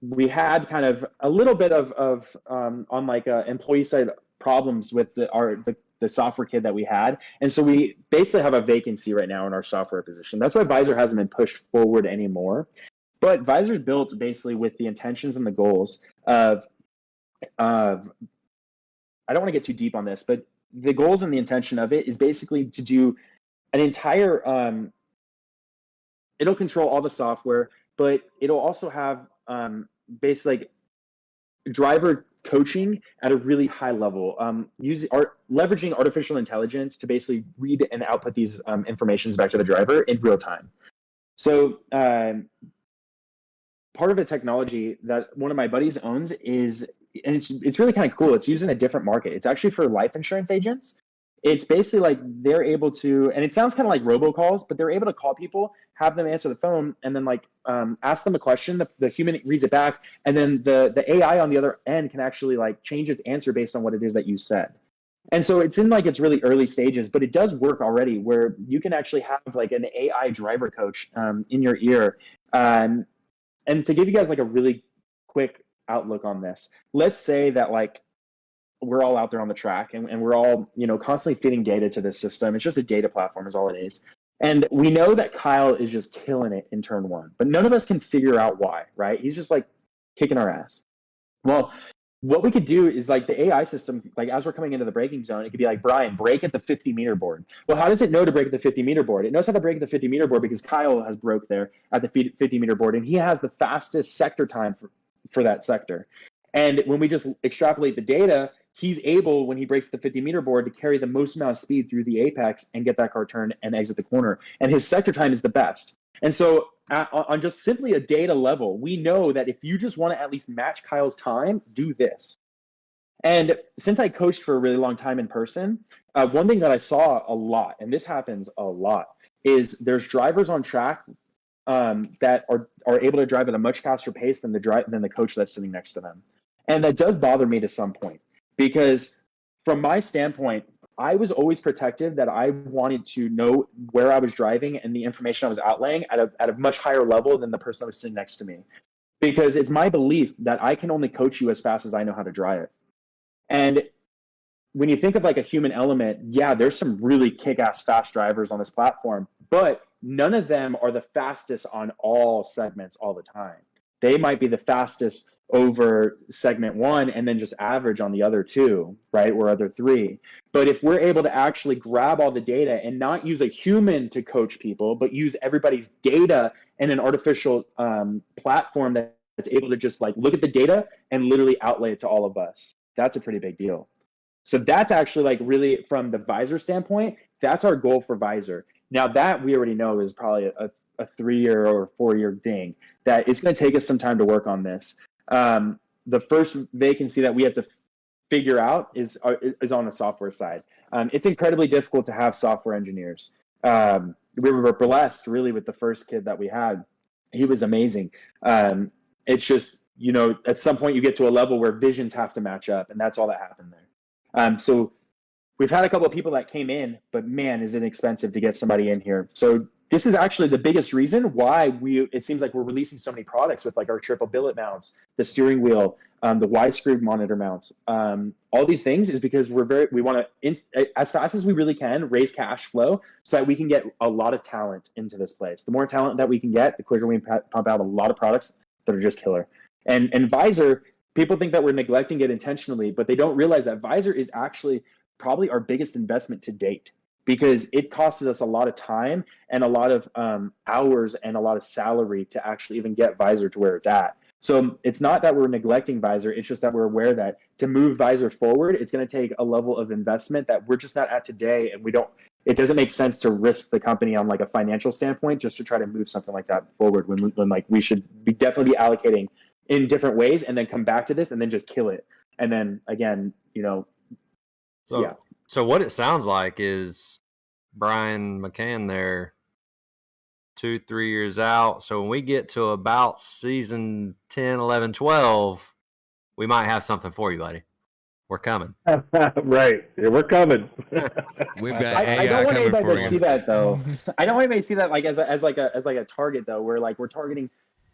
We had kind of a little bit of on like employee side problems with the software kit that we had. And so we basically have a vacancy right now in our software position. That's why Visor hasn't been pushed forward anymore. But Visor is built basically with the intentions and the goals of I don't want to get too deep on this, but the goals and the intention of it is basically to do an entire, it'll control all the software, but it'll also have basically like driver coaching at a really high level, leveraging artificial intelligence to basically read and output these informations back to the driver in real time. So part of the technology that one of my buddies owns is, and it's really kind of cool. It's used in a different market. It's actually for life insurance agents. It's basically like they're able to, and it sounds kind of like robocalls, but they're able to call people, have them answer the phone, and then like ask them a question. The human reads it back, and then the AI on the other end can actually like change its answer based on what it is that you said. And so it's in like its really early stages, but it does work already where you can actually have like an AI driver coach in your ear. And to give you guys like a really quick outlook on this, let's say that like we're all out there on the track, and we're all, constantly feeding data to this system. It's just a data platform is all it is. And we know that Kyle is just killing it in turn one, but none of us can figure out why, right? He's just like kicking our ass. Well, what we could do is like the AI system, like as we're coming into the braking zone, it could be like, Brian, brake at the 50-meter board. Well, how does it know to brake at the 50-meter board? It knows how to brake at the 50-meter board because Kyle has broke there at the 50-meter board, and he has the fastest sector time for that sector. And when we just extrapolate the data, he's able, when he breaks the 50-meter board, to carry the most amount of speed through the apex and get that car turned and exit the corner. And his sector time is the best. And so on just simply a data level, we know that if you just want to at least match Kyle's time, do this. And since I coached for a really long time in person, one thing that I saw a lot, and this happens a lot, is there's drivers on track that are able to drive at a much faster pace than the coach that's sitting next to them. And that does bother me to some point, because from my standpoint, I was always protective that I wanted to know where I was driving and the information I was outlaying at a much higher level than the person that was sitting next to me. Because it's my belief that I can only coach you as fast as I know how to drive it. And when you think of like a human element, yeah, there's some really kick-ass fast drivers on this platform, but none of them are the fastest on all segments all the time. They might be the fastest over segment one and then just average on the other two, right, or other three. But if we're able to actually grab all the data and not use a human to coach people, but use everybody's data in an artificial platform that's able to just like look at the data and literally outlay it to all of us, that's a pretty big deal. So that's actually like really from the Visor standpoint, that's our goal for Visor. Now that we already know is probably a 3-year or 4-year thing, that it's going to take us some time to work on this. The first vacancy that we have to figure out is on the software side. It's incredibly difficult to have software engineers. We were blessed really with the first kid that we had. He was amazing. It's just, at some point you get to a level where visions have to match up, and that's all that happened there. So we've had a couple of people that came in, but man, is it expensive to get somebody in here. So this is actually the biggest reason why it seems like we're releasing so many products with like our triple billet mounts, the steering wheel, the wide screw monitor mounts. All these things is because we want to, as fast as we really can, raise cash flow so that we can get a lot of talent into this place. The more talent that we can get, the quicker we pump out a lot of products that are just killer. And Visor, people think that we're neglecting it intentionally, but they don't realize that Visor is actually probably our biggest investment to date, because it costs us a lot of time and a lot of hours and a lot of salary to actually even get Visor to where it's at. So it's not that we're neglecting Visor, it's just that we're aware that to move Visor forward, it's going to take a level of investment that we're just not at today, and it doesn't make sense to risk the company on like a financial standpoint just to try to move something like that forward when like we should definitely be allocating in different ways and then come back to this and then just kill it. And then again, So what it sounds like is Brian McCann there 2-3 years out. So when we get to about season 10, 11, 12, we might have something for you, buddy. We're coming. Right. Yeah, we're coming. We've got AI I don't want coming anybody for to you. see that though. I don't want anybody to see that like as a target though, where like we're targeting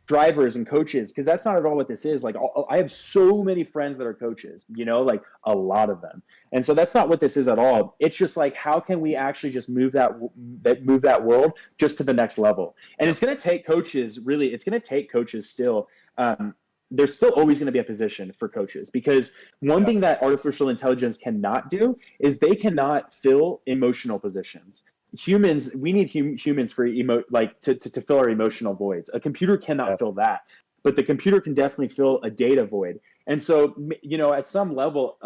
drivers and coaches, because that's not at all what this is. Like I have so many friends that are coaches, like a lot of them. And so that's not what this is at all. It's just like, how can we actually just move that world just to the next level? And it's going to take coaches, really, it's going to take coaches still. There's still always going to be a position for coaches, because one thing that artificial intelligence cannot do is they cannot fill emotional positions. Humans, we need humans for to fill our emotional voids. A computer cannot fill that, but the computer can definitely fill a data void. And so, at some level,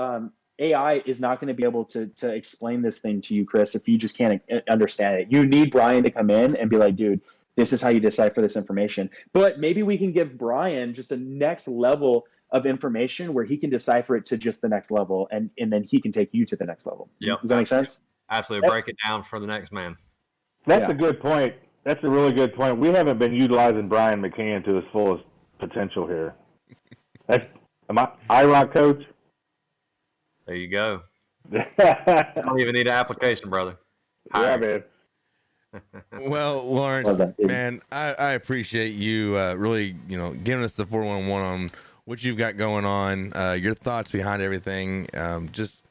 AI is not going to be able to explain this thing to you, Chris, if you just can't understand it. You need Brian to come in and be like, dude, this is how you decipher this information. But maybe we can give Brian just a next level of information where he can decipher it to just the next level, and then he can take you to the next level. Yep. Does that make sense? Absolutely. Break it down for the next man. That's a good point. That's a really good point. We haven't been utilizing Brian McCann to his fullest potential here. Am I IROC coach? There you go. I don't even need an application, brother. Yeah, man. Well, Lawrence, man, I appreciate you really, giving us the 411 on what you've got going on, your thoughts behind everything, just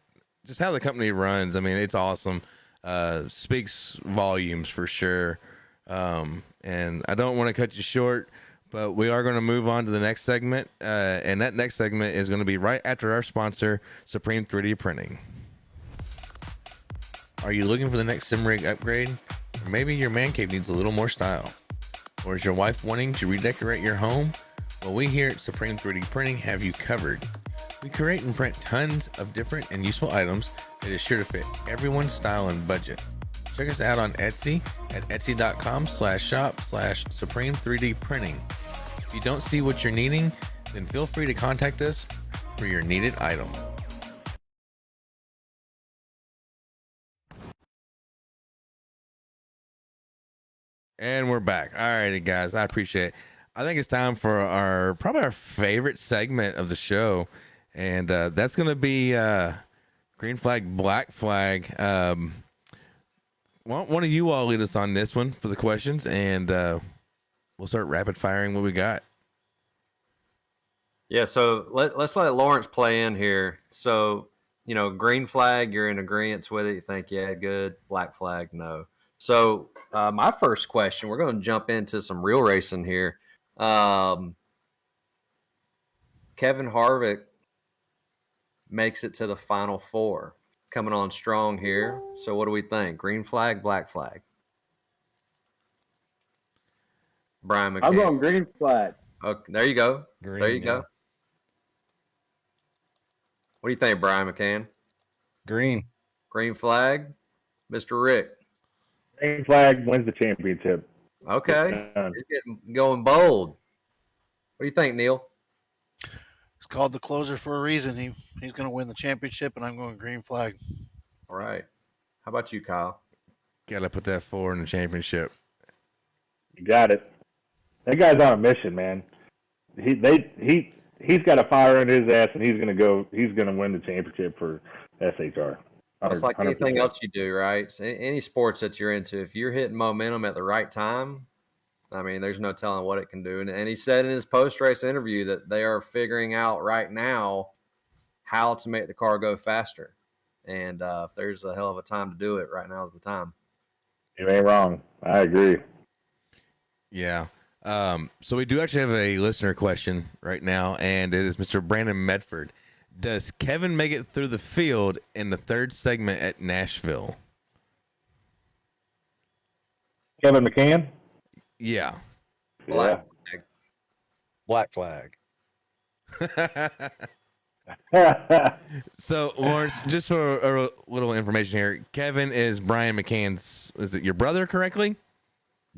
how the company runs. I mean, it's awesome. Speaks volumes for sure. And I don't want to cut you short, but we are going to move on to the next segment. And that next segment is going to be right after our sponsor, Supreme 3D Printing. Are you looking for the next sim rig upgrade? Or maybe your man cave needs a little more style? Or is your wife wanting to redecorate your home? Well, we here at Supreme 3D Printing have you covered. We create and print tons of different and useful items that is sure to fit everyone's style and budget. Check us out on Etsy at etsy.com/shop/Supreme 3D Printing. If you don't see what you're needing, then feel free to contact us for your needed item. And we're back. All righty, guys. I appreciate it. I think it's time for probably our favorite segment of the show, and that's going to be green flag, black flag. One of you all lead us on this one for the questions, and we'll start rapid firing what we got. Yeah, so let's let Lawrence play in here. So, green flag, you're in agreement with it. You think, yeah, good. Black flag, no. So my first question, we're going to jump into some real racing here. Kevin Harvick makes it to the Final Four, coming on strong here. So what do we think? Green flag, black flag? Brian McCann. I'm going green flag. Okay, there you go. Green, there you go. What do you think, Brian McCann? Green. Green flag, Mr. Rick. Green flag wins the championship. Okay. He's going bold. What do you think, Neil? It's called the closer for a reason. He's going to win the championship, and I'm going green flag. All right. How about you, Kyle? Got to put that 4 in the championship. You got it. That guy's on a mission, man. He's got a fire in his ass, and he's going to win the championship for SHR. It's like anything else you do, right? So any sports that you're into, if you're hitting momentum at the right time, I mean, there's no telling what it can do. And he said in his post-race interview that they are figuring out right now how to make the car go faster. And if there's a hell of a time to do it, right now is the time. You ain't wrong. I agree. Yeah. So we do actually have a listener question right now, and it is Mr. Brandon Medford. Does Kevin make it through the field in the third segment at Nashville? Kevin McCann? Yeah. Black flag. So, Lawrence, just for a little information here, Kevin is Brian McCann's, is it your brother correctly?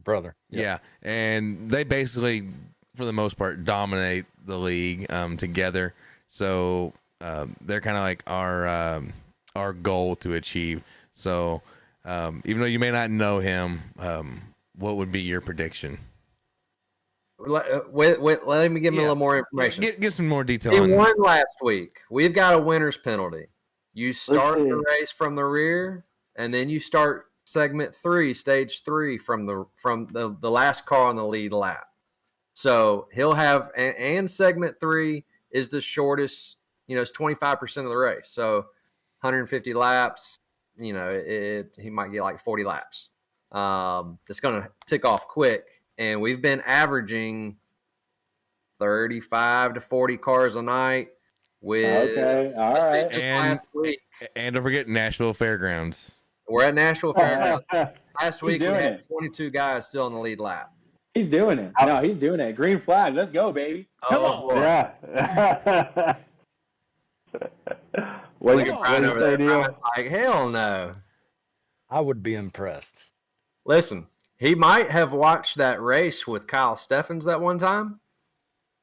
Brother. Yep. Yeah. And they basically, for the most part, dominate the league together. So they're kind of like our goal to achieve. So even though you may not know him, what would be your prediction? Let me give him a little more information. Give some more detail. He won last week. We've got a winner's penalty. You start the race from the rear, and then you start segment 3, stage 3 from the last car on the lead lap. So he'll have, and segment 3 is the shortest. It's 25% of the race. So 150 laps. He might get like 40 laps. It's going to tick off quick. And we've been averaging 35 to 40 cars a night with all right. And don't forget Nashville Fairgrounds. We're at Nashville Fairgrounds. Last week we had 22 guys still on the lead lap. He's doing it. No, he's doing it. Green flag. Let's go, baby. Come on. Yeah. Look at Brian over there. Brian's like, hell no. I would be impressed. Listen. He might have watched that race with Kyle Steffens that one time.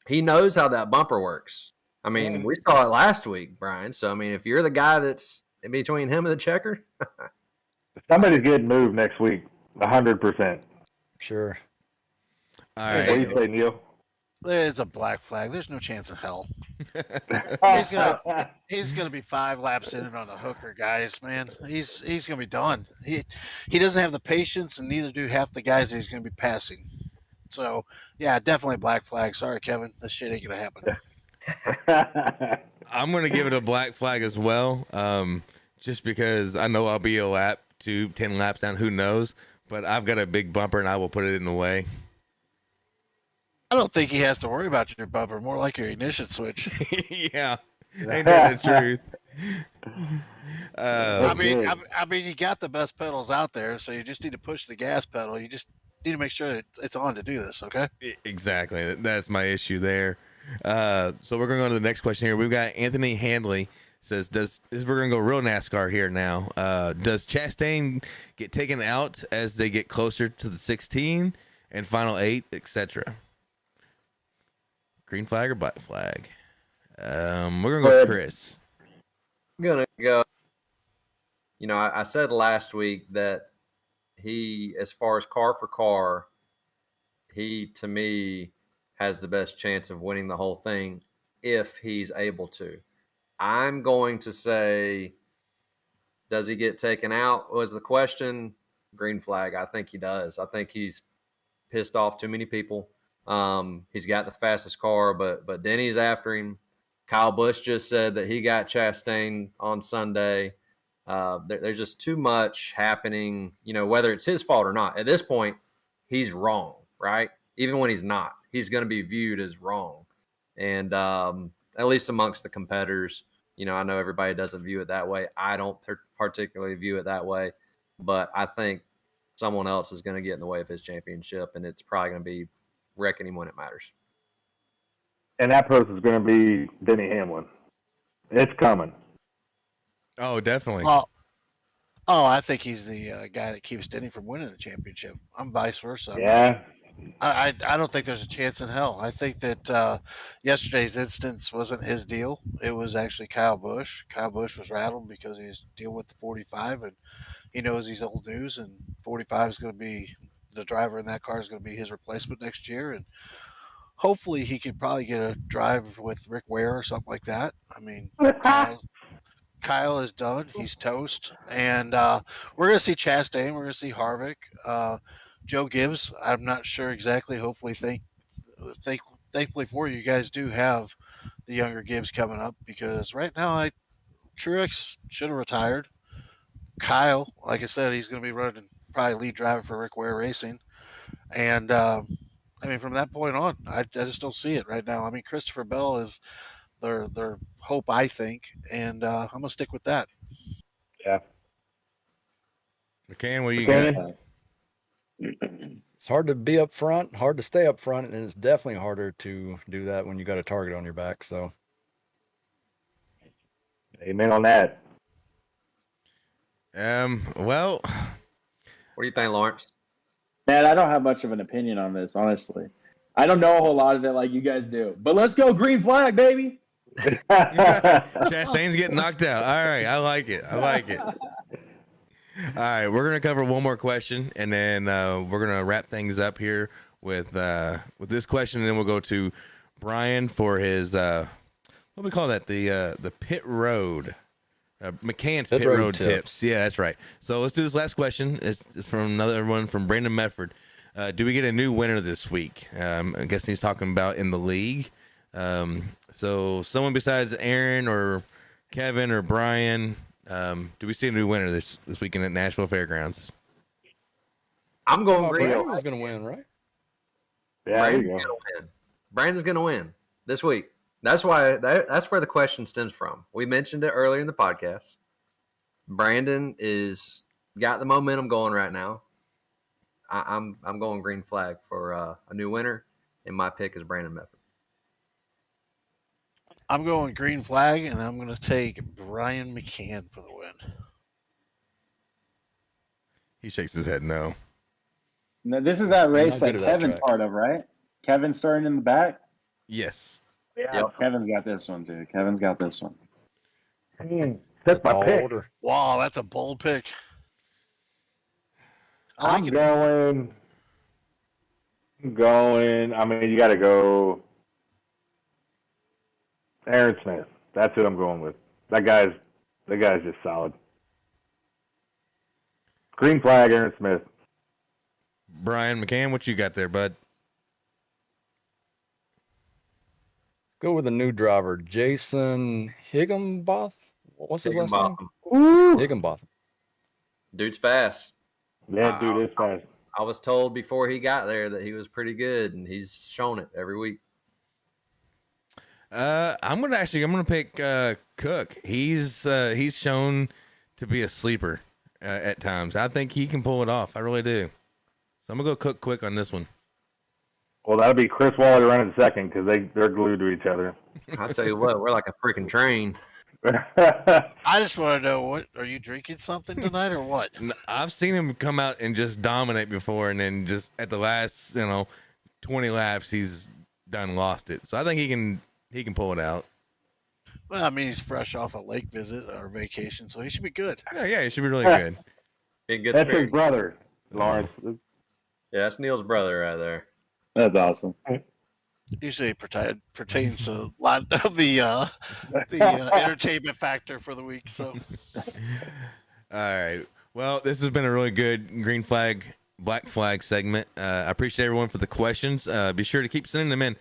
He knows how that bumper works. I mean, we saw it last week, Brian. So, I mean, if you're the guy that's in between him and the checker. Somebody's getting moved next week, 100%. Sure. All right. What do you say, Neil? It's a black flag. There's no chance in hell. He's gonna be 5 laps in and on a hooker, guys. Man, he's gonna be done. He doesn't have the patience, and neither do half the guys that he's gonna be passing. So yeah, definitely black flag. Sorry, Kevin, this shit ain't gonna happen. I'm going to give it a black flag as well, just because I know I'll be a lap to 10 laps down. Who knows? But I've got a big bumper, and I will put it in the way. I don't think he has to worry about your bumper. More like your ignition switch. Yeah, ain't that the truth? I mean, good. I mean, you got the best pedals out there, so you just need to push the gas pedal. You just need to make sure that it's on to do this. Okay. Exactly. That's my issue there. So we're going to go to the next question here. We've got Anthony Handley says, we're going to go real NASCAR here now. Does Chastain get taken out as they get closer to the 16 and final 8, etc.? Green flag or black flag? We're going to go with Chris. I'm going to go. I said last week that he, as far as car for car, he, to me, has the best chance of winning the whole thing if he's able to. I'm going to say, does he get taken out was the question. Green flag. I think he does. I think he's pissed off too many people. He's got the fastest car, but Denny's after him. Kyle Busch just said that he got Chastain on Sunday. There's just too much happening, whether it's his fault or not. At this point, he's wrong, right? Even when he's not, he's going to be viewed as wrong. And at least amongst the competitors, I know everybody doesn't view it that way. I don't particularly view it that way, but I think someone else is going to get in the way of his championship, and it's probably going to be wrecking him when it matters. And that person's going to be Denny Hamlin. It's coming. Oh, definitely. I think he's the guy that keeps Denny from winning the championship. I'm vice versa. Yeah. I don't think there's a chance in hell. I think that yesterday's instance wasn't his deal. It was actually Kyle Busch. Kyle Busch was rattled because he's dealing with the 45, and he knows he's old news, and 45 is going to be the driver in that car is going to be his replacement next year, and hopefully he could probably get a drive with Rick Ware or something like that. I mean, Kyle is done. He's toast. And we're going to see Chastain. We're going to see Harvick. Joe Gibbs, I'm not sure exactly. Hopefully, thankfully for you guys do have the younger Gibbs coming up, because right now, Truex should have retired. Kyle, like I said, he's going to be running probably lead driver for Rick Ware Racing. And from that point on, I just don't see it right now. I mean, Christopher Bell is their hope, I think, and I'm gonna stick with that. Yeah. McCann, what do you got? It's hard to be up front, hard to stay up front, and it's definitely harder to do that when you got a target on your back. So, amen on that. Well, what do you think, Lawrence? Man, I don't have much of an opinion on this, honestly. I don't know a whole lot of it like you guys do. But let's go green flag, baby. Chastain's getting knocked out. All right, I like it. All right, we're gonna cover one more question, and then we're gonna wrap things up here with this question, and then we'll go to Brian for his what do we call that? The pit road. McCann's pit road tips. Yeah, that's right. So let's do this last question. It's from another one from Brandon Medford. Do we get a new winner this week? I guess he's talking about in the league. So someone besides Aaron or Kevin or Brian, do we see a new winner this weekend at Nashville Fairgrounds? I'm going green. Brandon's going to win, right? Yeah, Brandon's going to win. Brandon's going to win this week. That's why that's where the question stems from. We mentioned it earlier in the podcast. Brandon is got the momentum going right now. I'm going green flag for a new winner, and my pick is Brandon Medford. I'm going green flag, and I'm going to take Brian McCann for the win. He shakes his head no. No, this is that race that Kevin's part of, right? Kevin's starting in the back? Yes. Yeah, yep. Kevin's got this one, dude. Kevin's got this one. That's my pick. Order. Wow, that's a bold pick. I'm going. I mean, you got to go. Aaron Smith. That's who I'm going with. That guy's just solid. Green flag, Aaron Smith. Brian McCann, what you got there, bud? go with a new driver, Jason Higginbotham. What's his last name? Ooh. Higginbotham. Dude's fast. That dude is fast. I was told before he got there that he was pretty good, and he's shown it every week. I'm gonna pick Cook. He's shown to be a sleeper at times. I think he can pull it off. I really do. So I'm gonna go Cook quick on this one. Well, that'll be Chris Waller running second because they're glued to each other. I tell you what, we're like a freaking train. I just want to know, what are you drinking something tonight or what? I've seen him come out and just dominate before, and then just at the last 20 laps he's done lost it. So I think he can pull it out. Well, I mean, he's fresh off a lake visit or vacation, so he should be good. Yeah, he should be really good. Good That's spirit. his brother, Lawrence. Yeah, that's Neil's brother right there. That's awesome. Usually pertains to a lot of the entertainment factor for the week. So, All right. Well, this has been a really good green flag, black flag segment. I appreciate everyone for the questions. Be sure to keep sending them in.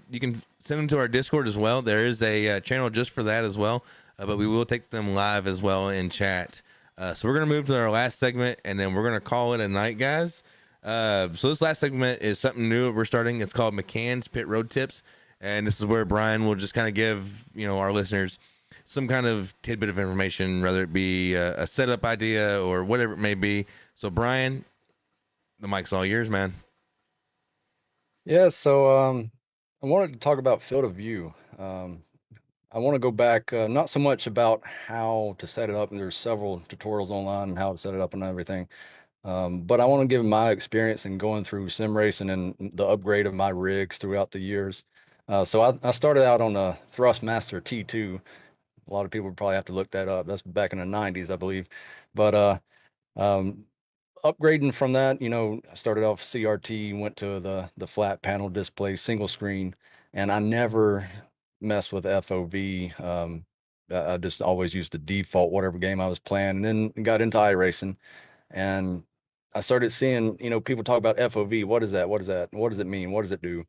You can send them to our Discord as well. There is a channel just for that as well, but we will take them live as well in chat. So we're going to move to our last segment, and then we're going to call it a night, guys. So this last segment is something new we're starting. It's called McCann's Pit Road Tips, and this is where Brian will just kind of give our listeners some kind of tidbit of information, whether it be a setup idea or whatever it may be. So Brian, the mic's all yours, man. Yeah, so I wanted to talk about field of view. I want to go back, not so much about how to set it up, and there's several tutorials online on how to set it up and everything. But I want to give my experience in going through sim racing and the upgrade of my rigs throughout the years. So I started out on a Thrustmaster T2. A lot of people would probably have to look that up. That's back in the 90s, I believe. But upgrading from that, I started off CRT, went to the flat panel display, single screen, and I never messed with FOV. I just always used the default, whatever game I was playing, and then got into iRacing. And I started seeing, people talk about FOV. What is that? What is that? What does it mean? What does it do?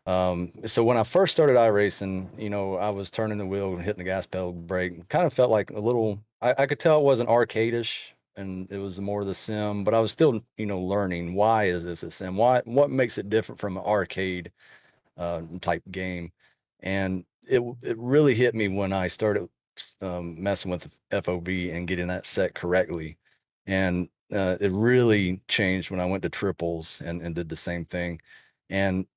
So when I first started iRacing, I was turning the wheel and hitting the gas pedal, brake. Kind of felt like a little, I could tell it wasn't arcade-ish, and it was more of the sim, but I was still, learning, why is this a sim? What makes it different from an arcade type game? And it really hit me when I started messing with FOV and getting that set correctly. And it really changed when I went to triples and did the same thing. And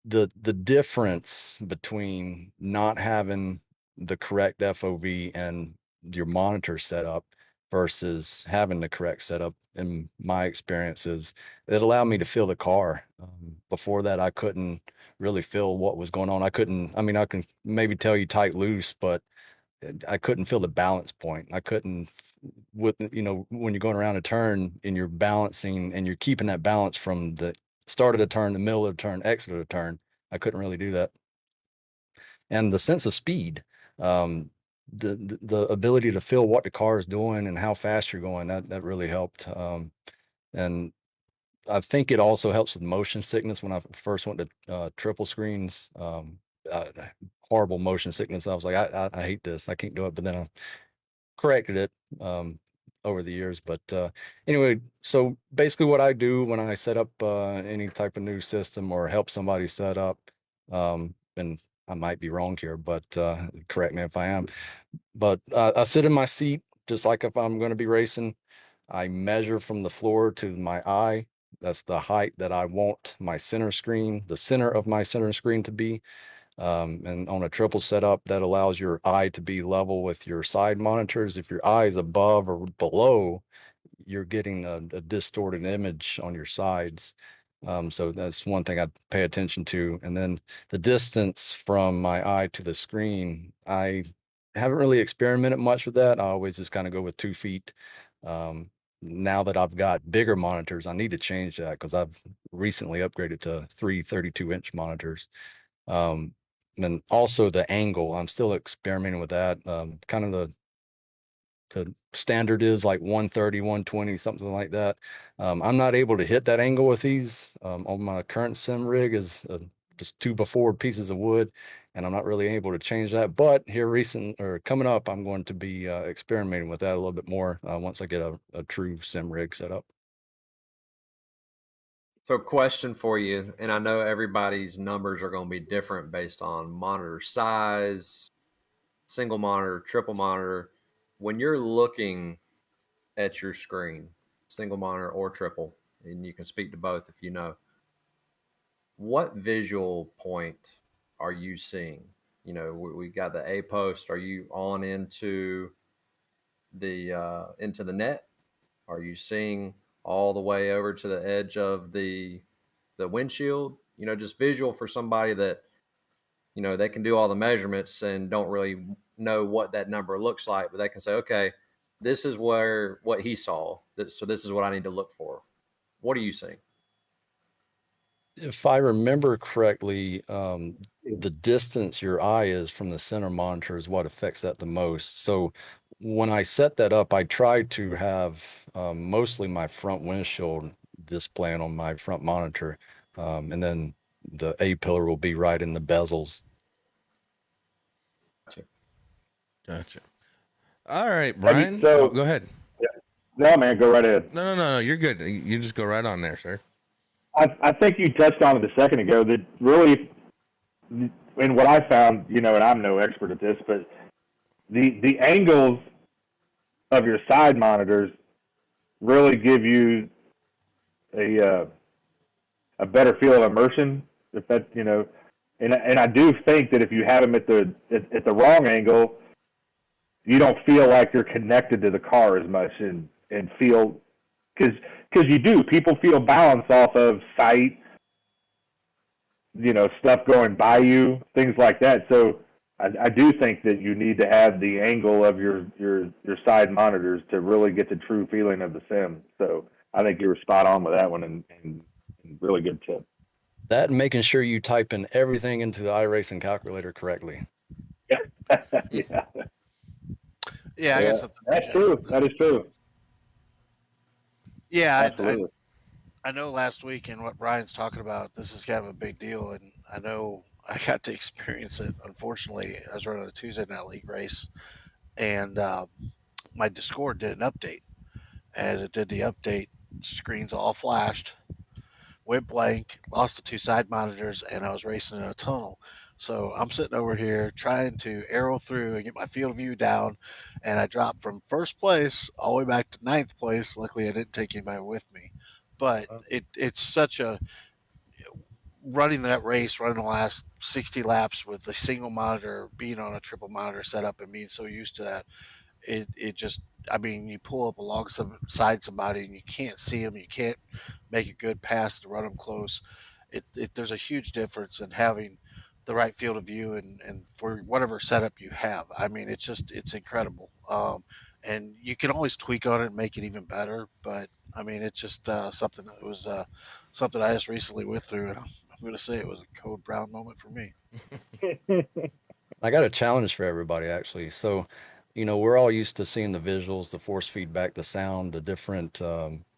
the difference between not having the correct FOV and your monitor setup versus having the correct setup, in my experience, is it allowed me to feel the car. Before that, I couldn't really feel what was going on. I can maybe tell you tight, loose, but I couldn't feel the balance point. I couldn't, when you're going around a turn and you're balancing and you're keeping that balance from the start of the turn, the middle of the turn, exit of the turn, I couldn't really do that. And the sense of speed, the ability to feel what the car is doing and how fast you're going, that really helped. And I think it also helps with motion sickness. When I first went to triple screens, horrible motion sickness. I was like, I hate this. I can't do it. But then I corrected it over the years. But anyway, so basically what I do when I set up any type of new system or help somebody set up, and I might be wrong here, but correct me if I am. But I sit in my seat, just like if I'm going to be racing. I measure from the floor to my eye. That's the height that I want my center screen, the center of my center screen, to be. And on a triple setup, that allows your eye to be level with your side monitors. If your eye is above or below, you're getting a distorted image on your sides. So that's one thing I'd pay attention to. And then the distance from my eye to the screen, I haven't really experimented much with that. I always just kind of go with 2 feet. Now that I've got bigger monitors, I need to change that because I've recently upgraded to 3 32-inch monitors. And also the angle, I'm still experimenting with that. Kind of the standard is like 130, 120, something like that. I'm not able to hit that angle with these. On my current sim rig is just 2x4 pieces of wood, and I'm not really able to change that. But here coming up, I'm going to be experimenting with that a little bit more once I get a true sim rig set up. So, question for you, and I know everybody's numbers are going to be different based on monitor size, single monitor, triple monitor. When you're looking at your screen, single monitor or triple, and you can speak to both if you know, what visual point are you seeing? You know, we got the A post. Are you on into the net? Are you seeing all the way over to the edge of the windshield? You know, just visual for somebody that, you know, they can do all the measurements and don't really know what that number looks like, but they can say, okay, this is what he saw. So this is what I need to look for. What are you seeing? If I remember correctly, the distance your eye is from the center monitor is what affects that the most. So when I set that up, I tried to have mostly my front windshield displaying on my front monitor, and then the A pillar will be right in the bezels. Gotcha. All right, Brian. So, go ahead. No, man, go right ahead. No. You're good. You just go right on there, sir. I think you touched on it a second ago that really, and what I found, you know, and I'm no expert at this, but the angles of your side monitors really give you a better feel of immersion. If that, you know, and I do think that if you have them at the wrong angle, you don't feel like you're connected to the car as much and feel, because you do. People feel balance off of sight, you know, stuff going by you, things like that. So I do think that you need to have the angle of your side monitors to really get the true feeling of the sim. So I think you were spot on with that one, and really good tip. That and making sure you type in everything into the Iracing calculator correctly. Yeah. Yeah, I got something. That's true. That is true. Yeah, Absolutely. I know last week and what Brian's talking about, this is kind of a big deal, and I know I got to experience it. Unfortunately, I was running a Tuesday night league race, and my Discord did an update. As it did the update, screens all flashed, went blank, lost the two side monitors, and I was racing in a tunnel. So I'm sitting over here trying to arrow through and get my field of view down, and I dropped from first place all the way back to ninth place. Luckily, I didn't take anybody with me, but it's such a running that race, running the last 60 laps with a single monitor, being on a triple monitor setup, and being so used to that. It just, I mean, you pull up alongside somebody and you can't see them, you can't make a good pass to run them close. There's a huge difference in having the right field of view and for whatever setup you have. I mean, it's incredible. And you can always tweak on it and make it even better. But I mean, it's just something that was something I just recently went through, and I'm going to say it was a Code Brown moment for me. I got a challenge for everybody, actually. So, you know, we're all used to seeing the visuals, the force feedback, the sound, the different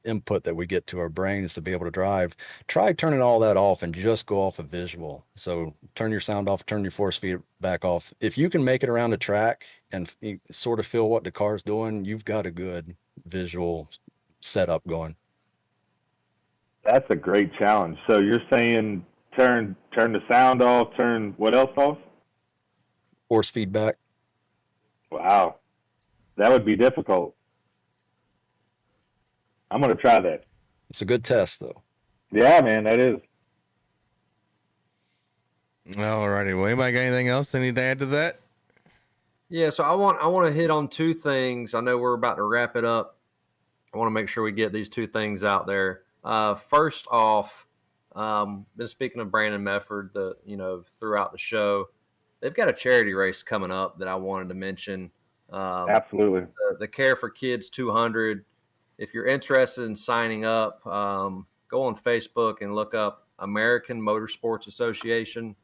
input that we get to our brains to be able to drive. Try turning all that off and just go off a visual. So turn your sound off, turn your force feedback off. If you can make it around the track and sort of feel what the car's doing, you've got a good visual setup going. That's a great challenge. So you're saying turn the sound off, turn what else off? Force feedback. Wow. That would be difficult. I'm going to try that. It's a good test, though. Yeah, man, that is. All righty. Well, anybody got anything else they need to add to that? Yeah, so I want to hit on two things. I know we're about to wrap it up. I want to make sure we get these two things out there. First off, been speaking of Brandon Medford, throughout the show. They've got a charity race coming up that I wanted to mention. Absolutely. The Care for Kids 200. If you're interested in signing up, go on Facebook and look up American Motorsports Association.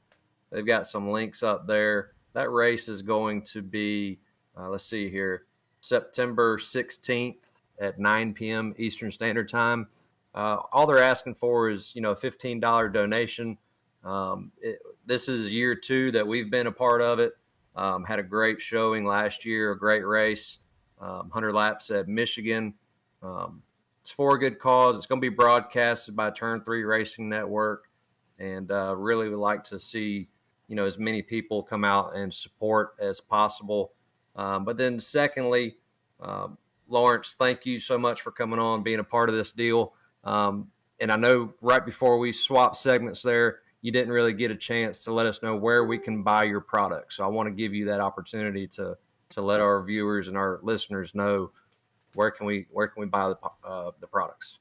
They've got some links up there. That race is going to be, let's see here, September 16th at 9 p.m. Eastern Standard Time. All they're asking for is, a $15 donation. This is year 2 that we've been a part of it. Had a great showing last year, a great race, 100 laps at Michigan. It's for a good cause. It's going to be broadcasted by Turn 3 Racing Network, and really would like to see, as many people come out and support as possible. But then secondly, Lawrence, thank you so much for coming on, being a part of this deal. And I know right before we swapped segments there, you didn't really get a chance to let us know where we can buy your product. So I want to give you that opportunity to let our viewers and our listeners know where can we buy the products.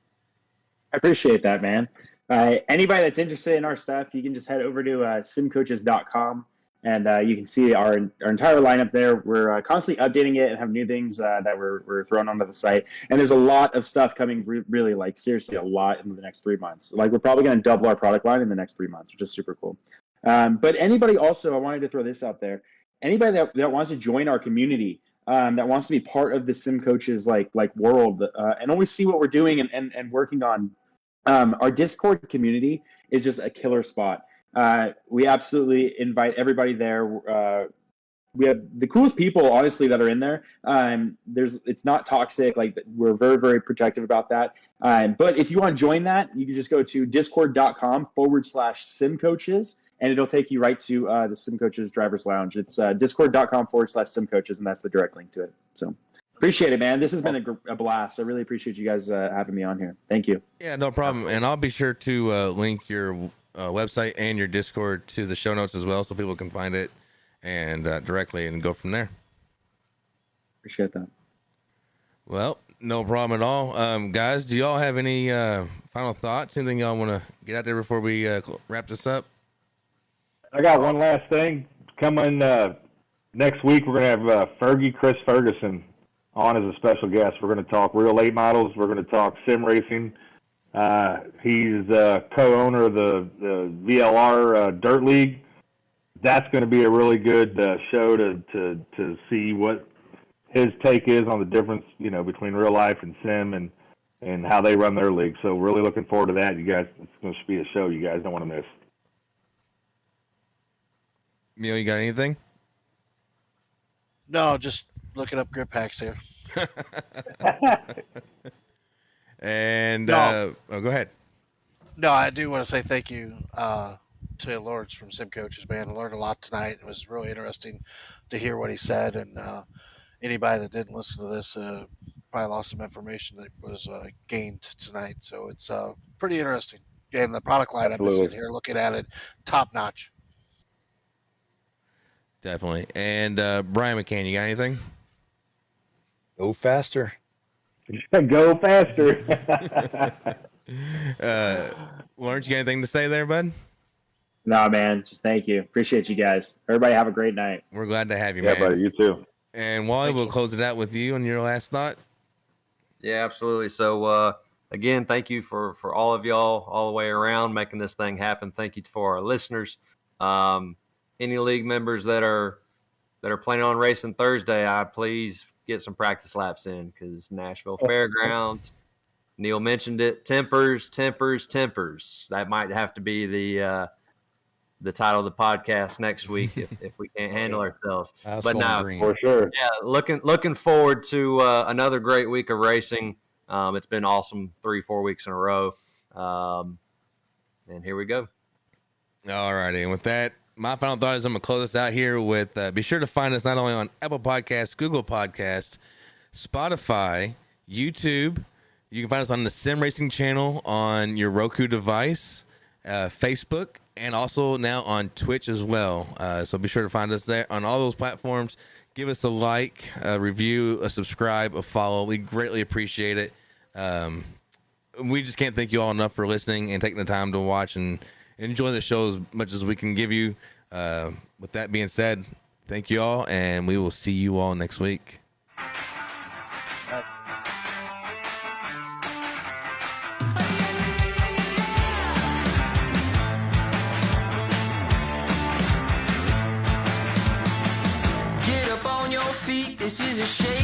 I appreciate that, man. Anybody that's interested in our stuff, you can just head over to simcoaches.com, and you can see our entire lineup there. We're constantly updating it and have new things that we're throwing onto the site. And there's a lot of stuff coming, really, like seriously a lot in the next 3 months. Like, we're probably going to double our product line in the next 3 months, which is super cool. But anybody also, I wanted to throw this out there. Anybody that wants to join our community, that wants to be part of the SimCoaches like world, and always see what we're doing and working on. Our Discord community is just a killer spot. We absolutely invite everybody there. We have the coolest people, honestly, that are in there. It's not toxic. Like, we're very, very protective about that. But if you want to join that, you can just go to discord.com/SimCoaches, and it'll take you right to the SimCoaches Drivers Lounge. It's discord.com/SimCoaches, and that's the direct link to it. So appreciate it, man. This has been a blast. I really appreciate you guys having me on here. Thank you. Yeah, no problem. And I'll be sure to link your website and your Discord to the show notes as well, so people can find it and directly and go from there. Appreciate that. Well, no problem at all. Guys, do y'all have any final thoughts? Anything y'all want to get out there before we wrap this up? I got one last thing. Coming next week, we're going to have Chris Ferguson on as a special guest. We're going to talk real late models. We're going to talk sim racing. He's co-owner of the VLR Dirt League. That's going to be a really good show to see what his take is on the difference, between real life and sim and how they run their league. So really looking forward to that. You guys, it's going to be a show you guys don't want to miss. Neil, you got anything? No, just looking up grip packs here. And No. go ahead. No, I do want to say thank you to Lawrence from SimCoaches, man. I learned a lot tonight. It was really interesting to hear what he said, and anybody that didn't listen to this probably lost some information that was gained tonight. So it's pretty interesting. And the product line, I've been sitting here looking at it, top notch. Definitely. And Brian McCann, you got anything? Go faster. Go faster. Lawrence, you got anything to say there, bud? No, man. Just thank you. Appreciate you guys. Everybody have a great night. We're glad to have you, Yeah, man. buddy. You too. And Wally, we'll close it out with you on your last thought. Yeah, absolutely. So, again, thank you for all of y'all all the way around making this thing happen. Thank you for our listeners. Any league members that are planning on racing Thursday, please get some practice laps in, because Nashville Fairgrounds, Neil mentioned it, tempers. That might have to be the title of the podcast next week if we can't handle ourselves. But now, for sure. Yeah, looking forward to another great week of racing. It's been awesome 3-4 weeks in a row. And here we go. All righty. And with that, my final thought is I'm going to close this out here with be sure to find us not only on Apple Podcasts, Google Podcasts, Spotify, YouTube. You can find us on the Sim Racing channel on your Roku device, Facebook, and also now on Twitch as well. So be sure to find us there on all those platforms. Give us a like, a review, a subscribe, a follow. We greatly appreciate it. We just can't thank you all enough for listening and taking the time to watch and enjoy the show as much as we can give you. With that being said, thank you all, and we will see you all next week. Get up on your feet, this is a shame.